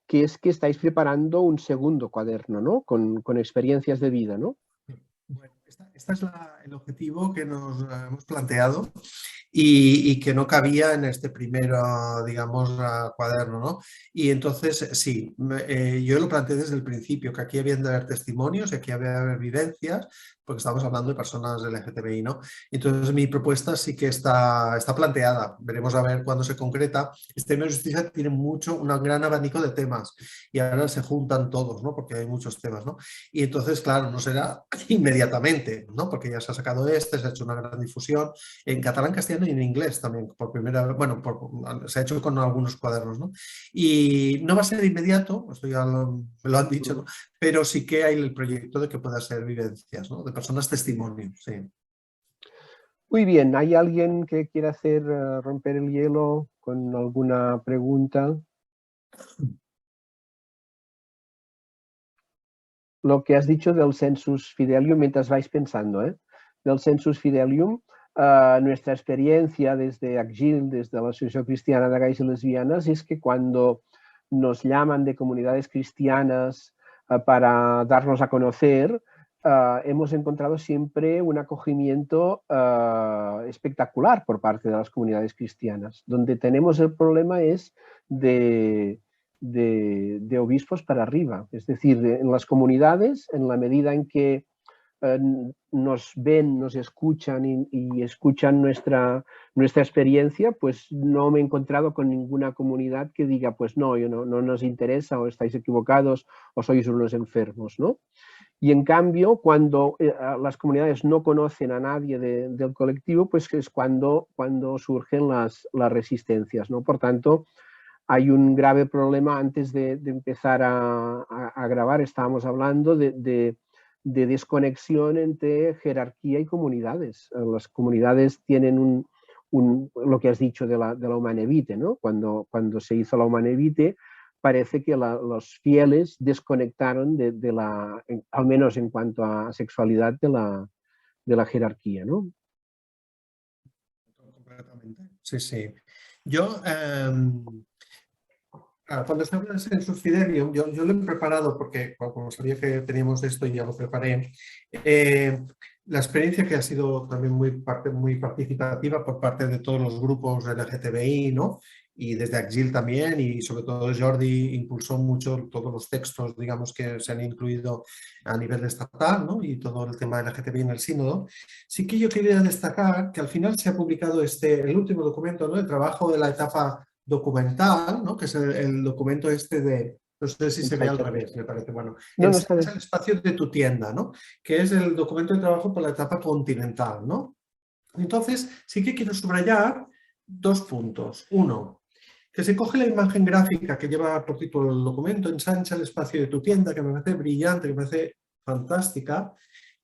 que es que estáis preparando un segundo cuaderno, ¿no? Con experiencias de vida, ¿no? Bueno, este es el objetivo que nos hemos planteado y que no cabía en este primer, digamos, cuaderno, ¿no? Y entonces, sí, yo lo planteé desde el principio, que aquí habían de haber testimonios, aquí había de haber vivencias, porque estamos hablando de personas LGTBI, ¿no? Entonces mi propuesta sí que está planteada, veremos a ver cuándo se concreta. Este tema de justicia tiene un gran abanico de temas y ahora se juntan todos, ¿no? Porque hay muchos temas, ¿no? Y entonces, claro, no será inmediatamente, ¿no? Porque ya se ha sacado se ha hecho una gran difusión en catalán, castellano y en inglés también, por primera vez, bueno, se ha hecho con algunos cuadernos, ¿no? Y no va a ser inmediato, esto ya me lo han dicho, ¿no? Pero sí que hay el proyecto de que pueda ser vivencias, ¿no? De personas testimonios, sí. Muy bien, ¿hay alguien que quiera hacer romper el hielo con alguna pregunta? Lo que has dicho del Sensus Fidelium, mientras vais pensando, del Sensus Fidelium, nuestra experiencia desde ACGIL, desde la Asociación Cristiana de Gays y Lesbianas, es que cuando nos llaman de comunidades cristianas para darnos a conocer, hemos encontrado siempre un acogimiento espectacular por parte de las comunidades cristianas. Donde tenemos el problema es de obispos para arriba, es decir, en las comunidades, en la medida en que nos ven, nos escuchan y escuchan nuestra experiencia, pues no me he encontrado con ninguna comunidad que diga, pues no, no nos interesa, o estáis equivocados, o sois unos enfermos, ¿no? Y en cambio, cuando las comunidades no conocen a nadie del colectivo, pues es cuando surgen las resistencias, ¿no? Por tanto, hay un grave problema. Antes de empezar a grabar, estábamos hablando de desconexión entre jerarquía y comunidades. Las comunidades tienen lo que has dicho de la Humanae Vitae, ¿no? Cuando se hizo la Humanae Vitae, parece que los fieles desconectaron al menos en cuanto a sexualidad, de la jerarquía, ¿no? Completamente. Sí, sí. Yo, cuando se habla de Sensus Fidelium, yo lo he preparado porque, como sabía que teníamos esto, ya lo preparé. La experiencia que ha sido también muy participativa por parte de todos los grupos LGTBI, ¿no? Y desde ACGIL también, y sobre todo Jordi impulsó mucho todos los textos, digamos, que se han incluido a nivel estatal, ¿no? Y todo el tema LGTBI en el sínodo. Sí que yo quería destacar que al final se ha publicado el último documento, ¿no? El trabajo de la etapa documental, ¿no? Que es el documento no sé si se ve al revés, me parece, bueno, No, no está ensancha bien. el espacio de tu tienda, ¿no? Que es el documento de trabajo por la etapa continental, ¿no? Entonces, sí que quiero subrayar 2 puntos. Uno, que se coge la imagen gráfica que lleva por título el documento, ensancha el espacio de tu tienda, que me parece brillante, que me parece fantástica,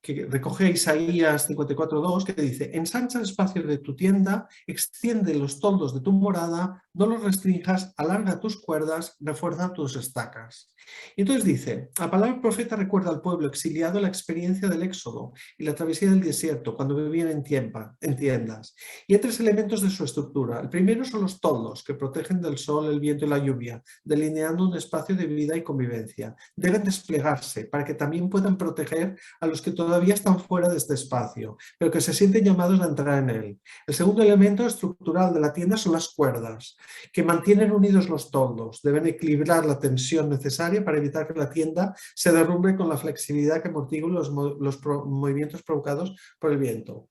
que recoge Isaías 54.2, que dice: ensancha el espacio de tu tienda, extiende los toldos de tu morada, no los restrinjas, alarga tus cuerdas, refuerza tus estacas. Y entonces dice: la palabra profeta recuerda al pueblo exiliado la experiencia del éxodo y la travesía del desierto, cuando vivían en tiendas. Y hay 3 elementos de su estructura. El primero son los toldos, que protegen del sol, el viento y la lluvia, delineando un espacio de vida y convivencia. Deben desplegarse para que también puedan proteger a los que todavía están fuera de este espacio, pero que se sienten llamados a entrar en él. El segundo elemento estructural de la tienda son las cuerdas, que mantienen unidos los toldos. Deben equilibrar la tensión necesaria para evitar que la tienda se derrumbe con la flexibilidad que amortigua los movimientos provocados por el viento.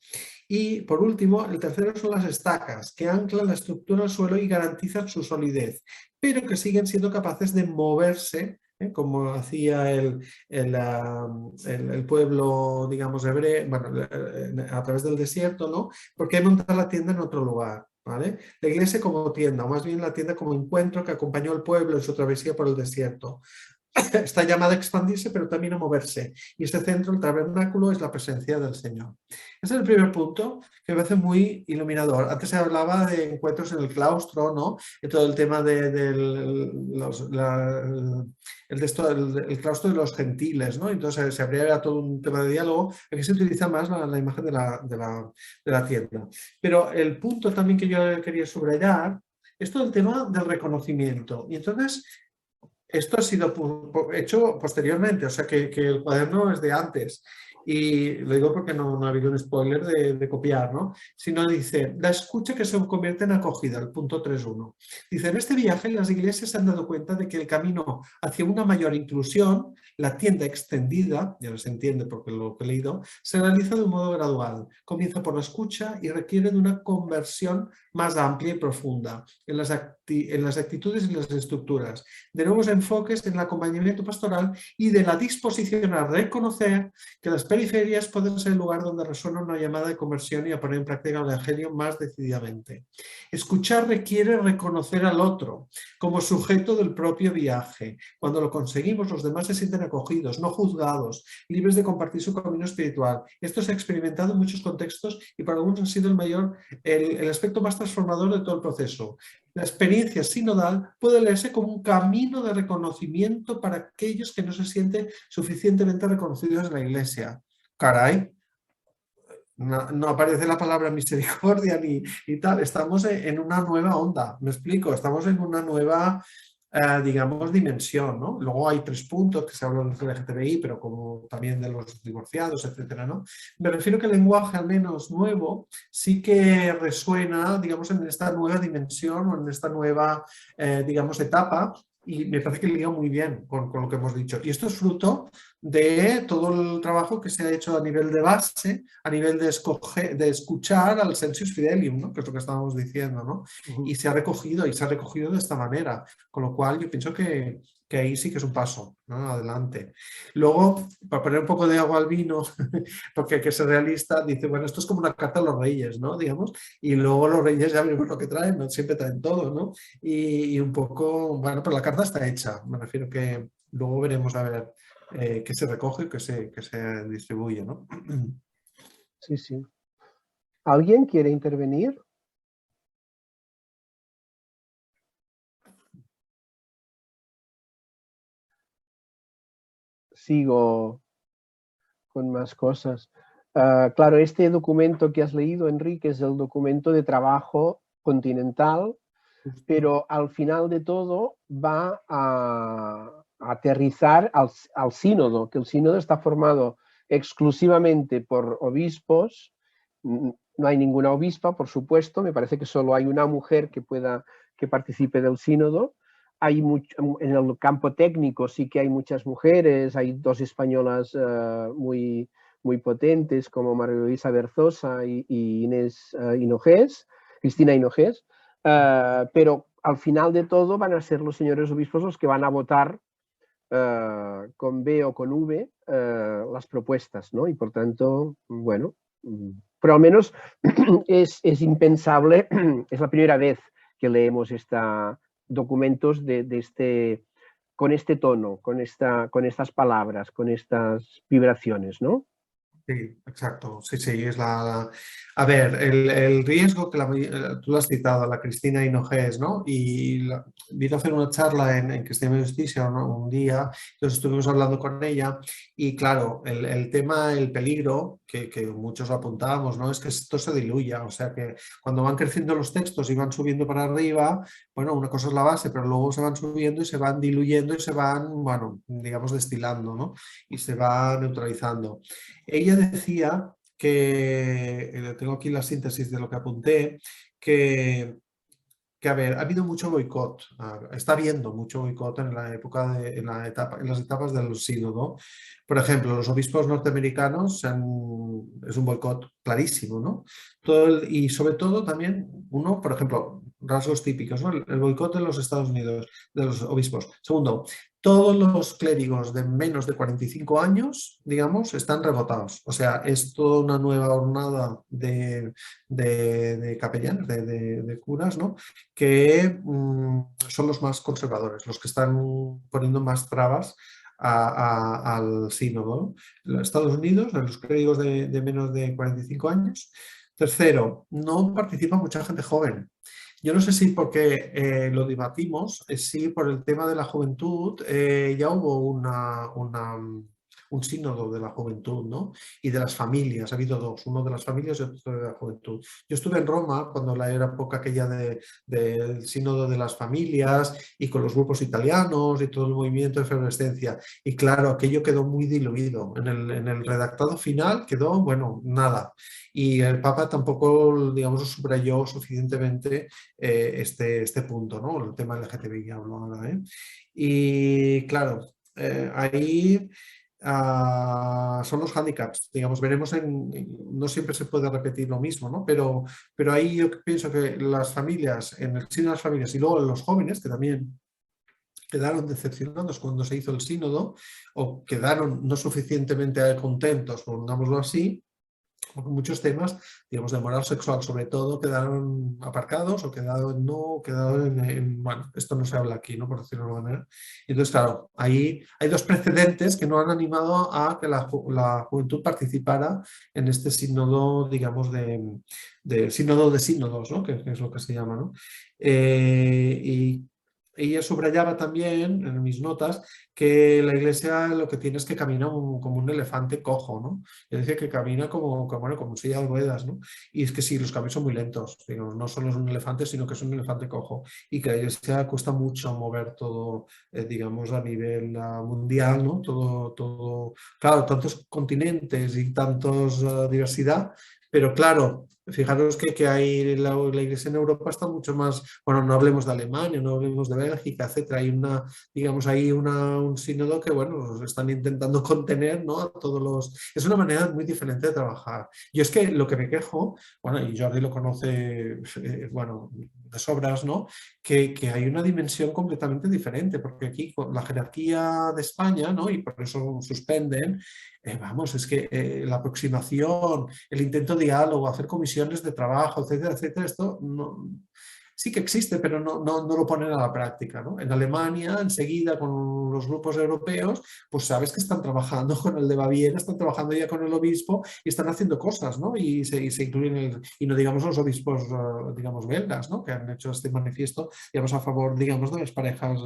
Y por último, el tercero son las estacas, que anclan la estructura al suelo y garantizan su solidez, pero que siguen siendo capaces de moverse, como hacía el pueblo, digamos, hebreo, bueno, a través del desierto, ¿no? Porque hay que montar la tienda en otro lugar, ¿vale? La iglesia como tienda, o más bien la tienda como encuentro que acompañó al pueblo en su travesía por el desierto. Está llamada a expandirse, pero también a moverse. Y este centro, el tabernáculo, es la presencia del Señor. Ese es el primer punto que me parece muy iluminador. Antes se hablaba de encuentros en el claustro, ¿no? Y todo el tema el claustro de los gentiles, ¿no? Entonces se abría todo un tema de diálogo. Aquí se utiliza más la imagen de la tienda. Pero el punto también que yo quería subrayar es todo el tema del reconocimiento. Y entonces, esto ha sido hecho posteriormente, o sea que el cuaderno es de antes. Y lo digo porque no ha habido un spoiler de copiar, ¿no? Sino dice, la escucha que se convierte en acogida, el punto 3.1. Dice, en este viaje las iglesias se han dado cuenta de que el camino hacia una mayor inclusión, la tienda extendida, ya no se entiende porque lo que he leído, se realiza de un modo gradual. Comienza por la escucha y requiere de una conversión más amplia y profunda en las actitudes y las estructuras, de nuevos enfoques en el acompañamiento pastoral y de la disposición a reconocer que las periferias pueden ser el lugar donde resuena una llamada de conversión y a poner en práctica el evangelio más decididamente. Escuchar requiere reconocer al otro como sujeto del propio viaje. Cuando lo conseguimos, los demás se sienten acogidos, no juzgados, libres de compartir su camino espiritual. Esto se ha experimentado en muchos contextos y para algunos ha sido el aspecto más transformador de todo el proceso. La experiencia sinodal puede leerse como un camino de reconocimiento para aquellos que no se sienten suficientemente reconocidos en la Iglesia. Caray, no aparece la palabra misericordia ni tal. Estamos en una nueva onda, me explico, estamos en una nueva, digamos, dimensión, ¿no? Luego hay 3 puntos que se hablan del LGTBI, pero como también de los divorciados, etcétera, ¿no? Me refiero que el lenguaje, al menos nuevo, sí que resuena, digamos, en esta nueva dimensión o en esta nueva, digamos, etapa, y me parece que liga muy bien con lo que hemos dicho. Y esto es fruto de todo el trabajo que se ha hecho a nivel de base, a nivel de escuchar al sensus fidelium, ¿no? Que es lo que estábamos diciendo, ¿no? Y se ha recogido de esta manera, con lo cual yo pienso que ahí sí que es un paso, ¿no? Adelante. Luego, para poner un poco de agua al vino, porque hay que ser realista, dice, bueno, esto es como una carta a los reyes, ¿no? Digamos, y luego los reyes ya veremos lo que traen, no siempre traen todo, ¿no? Y un poco, bueno, pues la carta está hecha, me refiero que luego veremos a ver qué se recoge y qué se distribuye, ¿no? Sí, sí. ¿Alguien quiere intervenir? Sigo con más cosas. Claro, este documento que has leído, Enrique, es el documento de trabajo continental, pero al final de todo va a aterrizar al sínodo, que el sínodo está formado exclusivamente por obispos. No hay ninguna obispa, por supuesto, me parece que solo hay una mujer que participe del sínodo. En el campo técnico sí que hay muchas mujeres, hay 2 españolas muy potentes como María Luisa Berzosa y Inés Hinojés, Cristina Hinojés, pero al final de todo van a ser los señores obispos los que van a votar con B o con V las propuestas, ¿no? Y por tanto, bueno, pero al menos es impensable, es la primera vez que leemos documentos con este tono, con estas palabras, con estas vibraciones, ¿no? Sí, exacto. Sí, sí, es A ver, el riesgo que tú lo has citado, la Cristina Hinojés, ¿no? Y vino a hacer una charla en Cristiana Justicia, ¿no? Un día, entonces estuvimos hablando con ella y claro, el tema, el peligro que muchos apuntábamos, ¿no? Es que esto se diluya, o sea que cuando van creciendo los textos y van subiendo para arriba, bueno, una cosa es la base, pero luego se van subiendo y se van diluyendo y se van, bueno, digamos, destilando, ¿no? Y se va neutralizando. Ella decía que, tengo aquí la síntesis de lo que apunté, que a ver, ha habido mucho boicot, está habiendo mucho boicot en la época, en las etapas del sínodo. Por ejemplo, los obispos norteamericanos es un boicot clarísimo, ¿no? Y sobre todo también, por ejemplo, rasgos típicos, ¿no? El boicot de los Estados Unidos, de los obispos. Segundo, todos los clérigos de menos de 45 años, digamos, están revotados. O sea, es toda una nueva jornada de capellanes, de curas, ¿no? Que son los más conservadores, los que están poniendo más trabas al sínodo. En Estados Unidos, en los clérigos de menos de 45 años. Tercero, no participa mucha gente joven. Yo no sé si porque lo debatimos, si por el tema de la juventud ya hubo un sínodo de la juventud, ¿no? Y de las familias, ha habido dos, uno de las familias y otro de la juventud. Yo estuve en Roma cuando la era época aquella del sínodo de las familias y con los grupos italianos y todo el movimiento de efervescencia. Y claro, aquello quedó muy diluido. En el redactado final quedó, bueno, nada. Y el Papa tampoco, digamos, lo subrayó suficientemente este punto, ¿no? El tema LGTBI hablo ahora, ¿eh? Y claro, ahí son los hándicaps, digamos, veremos no siempre se puede repetir lo mismo, ¿no? Pero ahí yo pienso que las familias, en el seno de las familias y luego los jóvenes, que también quedaron decepcionados cuando se hizo el sínodo o quedaron no suficientemente contentos, pongámoslo así, porque muchos temas, digamos, de moral sexual sobre todo, quedaron aparcados o quedaron no, quedaron bueno, esto no se habla aquí, ¿no? Por decirlo de alguna manera. Entonces, claro, ahí hay dos precedentes que no han animado a que la juventud participara en este sínodo, digamos, sínodo de sínodos, ¿no? Que es lo que se llama, ¿no? Y ella subrayaba también en mis notas que la Iglesia lo que tiene es que camina como un elefante cojo, ¿no? Es decir, que camina bueno, como silla de ruedas, ¿no? Y es que sí, los cambios son muy lentos, digamos, no solo es un elefante, sino que es un elefante cojo y que a la Iglesia cuesta mucho mover todo, digamos, a nivel mundial, ¿no? Todo, claro, tantos continentes y tantos diversidad, pero claro, fijaros que hay la Iglesia en Europa está mucho más, bueno, no hablemos de Alemania, no hablemos de Bélgica, etcétera. Hay digamos, hay un sínodo que, bueno, están intentando contener, ¿no? A todos los... Es una manera muy diferente de trabajar. Yo es que lo que me quejo, bueno, y Jordi lo conoce, bueno, de sobras, ¿no? Que hay una dimensión completamente diferente, porque aquí con la jerarquía de España, ¿no? Y por eso suspenden, vamos, es que la aproximación, el intento de diálogo, hacer comisiones de trabajo, etcétera, etcétera, esto no, sí que existe, pero no lo ponen a la práctica, ¿no? En Alemania, enseguida, con los grupos europeos, pues sabes que están trabajando con el de Baviera, están trabajando ya con el obispo y están haciendo cosas, ¿no? Y se incluyen, y no digamos los obispos, digamos, belgas, ¿no? Que han hecho este manifiesto, digamos, a favor, digamos, de las parejas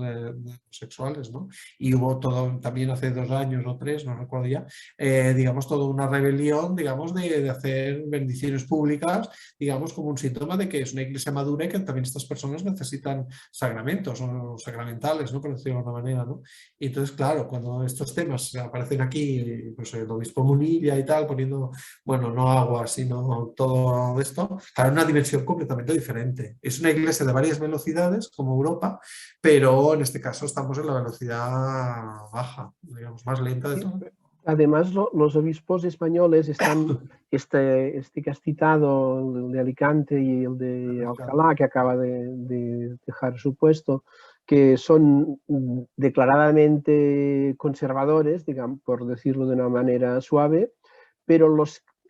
sexuales, ¿no? Y hubo todo, también hace 2 años o 3, no recuerdo ya, digamos, toda una rebelión, digamos, de hacer bendiciones públicas, digamos, como un síntoma de que es una iglesia madura y que también estas personas necesitan sacramentos o sacramentales, ¿no? Por decirlo de alguna manera, ¿no? Y entonces, claro, cuando estos temas aparecen aquí, pues el obispo Munilla y tal, poniendo, bueno, no agua, sino todo esto, claro, una dimensión completamente diferente. Es una iglesia de varias velocidades, como Europa, pero en este caso estamos en la velocidad baja, digamos, más lenta de todo. Además, los obispos españoles están, este que has citado, el de Alicante y el de Alcalá, que acaba de dejar su puesto, que son declaradamente conservadores, digamos, por decirlo de una manera suave, pero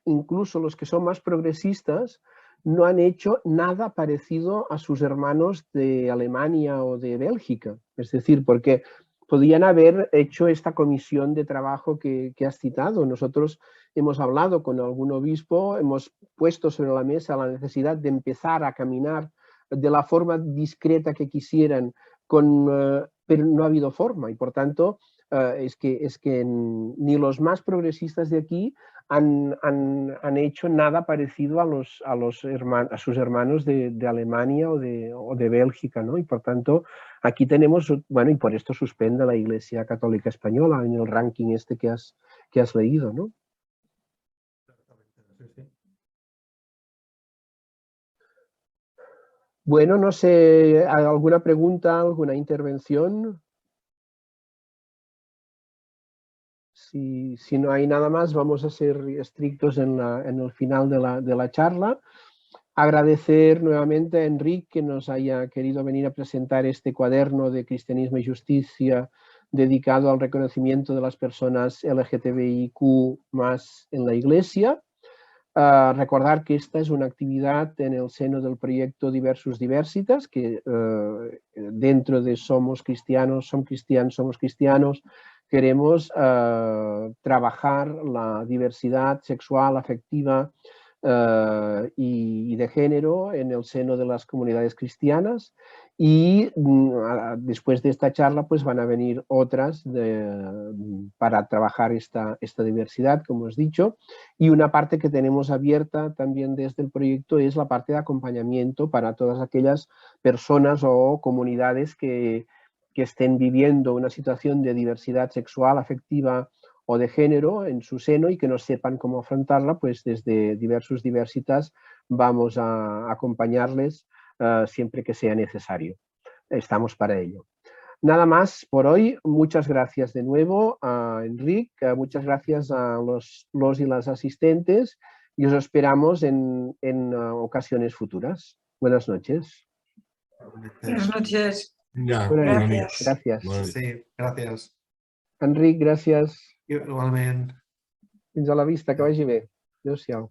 incluso los que son más progresistas no han hecho nada parecido a sus hermanos de Alemania o de Bélgica. Es decir, porque podían haber hecho esta comisión de trabajo que has citado. Nosotros hemos hablado con algún obispo, hemos puesto sobre la mesa la necesidad de empezar a caminar de la forma discreta que quisieran, pero no ha habido forma y por tanto es que ni los más progresistas de aquí han hecho nada parecido a sus hermanos de Alemania o de Bélgica, ¿no? Y por tanto, aquí tenemos, bueno, y por esto suspende la Iglesia Católica Española en el ranking este que has leído, ¿no? Bueno, no sé, ¿alguna pregunta, alguna intervención? Si no hay nada más, vamos a ser estrictos en el final de la charla. Agradecer nuevamente a Enric que nos haya querido venir a presentar este cuaderno de Cristianismo y Justicia dedicado al reconocimiento de las personas LGTBIQ más en la Iglesia. Recordar que esta es una actividad en el seno del proyecto Diversus Diversitas, que dentro de Somos Cristianos, Somos Cristianos, queremos trabajar la diversidad sexual, afectiva, y de género en el seno de las comunidades cristianas, y después de esta charla pues van a venir otras para trabajar esta diversidad, como os he dicho, y una parte que tenemos abierta también desde el proyecto es la parte de acompañamiento para todas aquellas personas o comunidades que estén viviendo una situación de diversidad sexual, afectiva o de género en su seno y que no sepan cómo afrontarla, pues desde Diversitas vamos a acompañarles siempre que sea necesario. Estamos para ello. Nada más por hoy. Muchas gracias de nuevo a Enric, muchas gracias a los y las asistentes y os esperamos en ocasiones futuras. Buenas noches. Buenas noches. Ja, Gracias. Gracias. Sí, gracias. Enric, gràcies. Igualment. Fins a la vista, que vagi bé. Adéu-siau.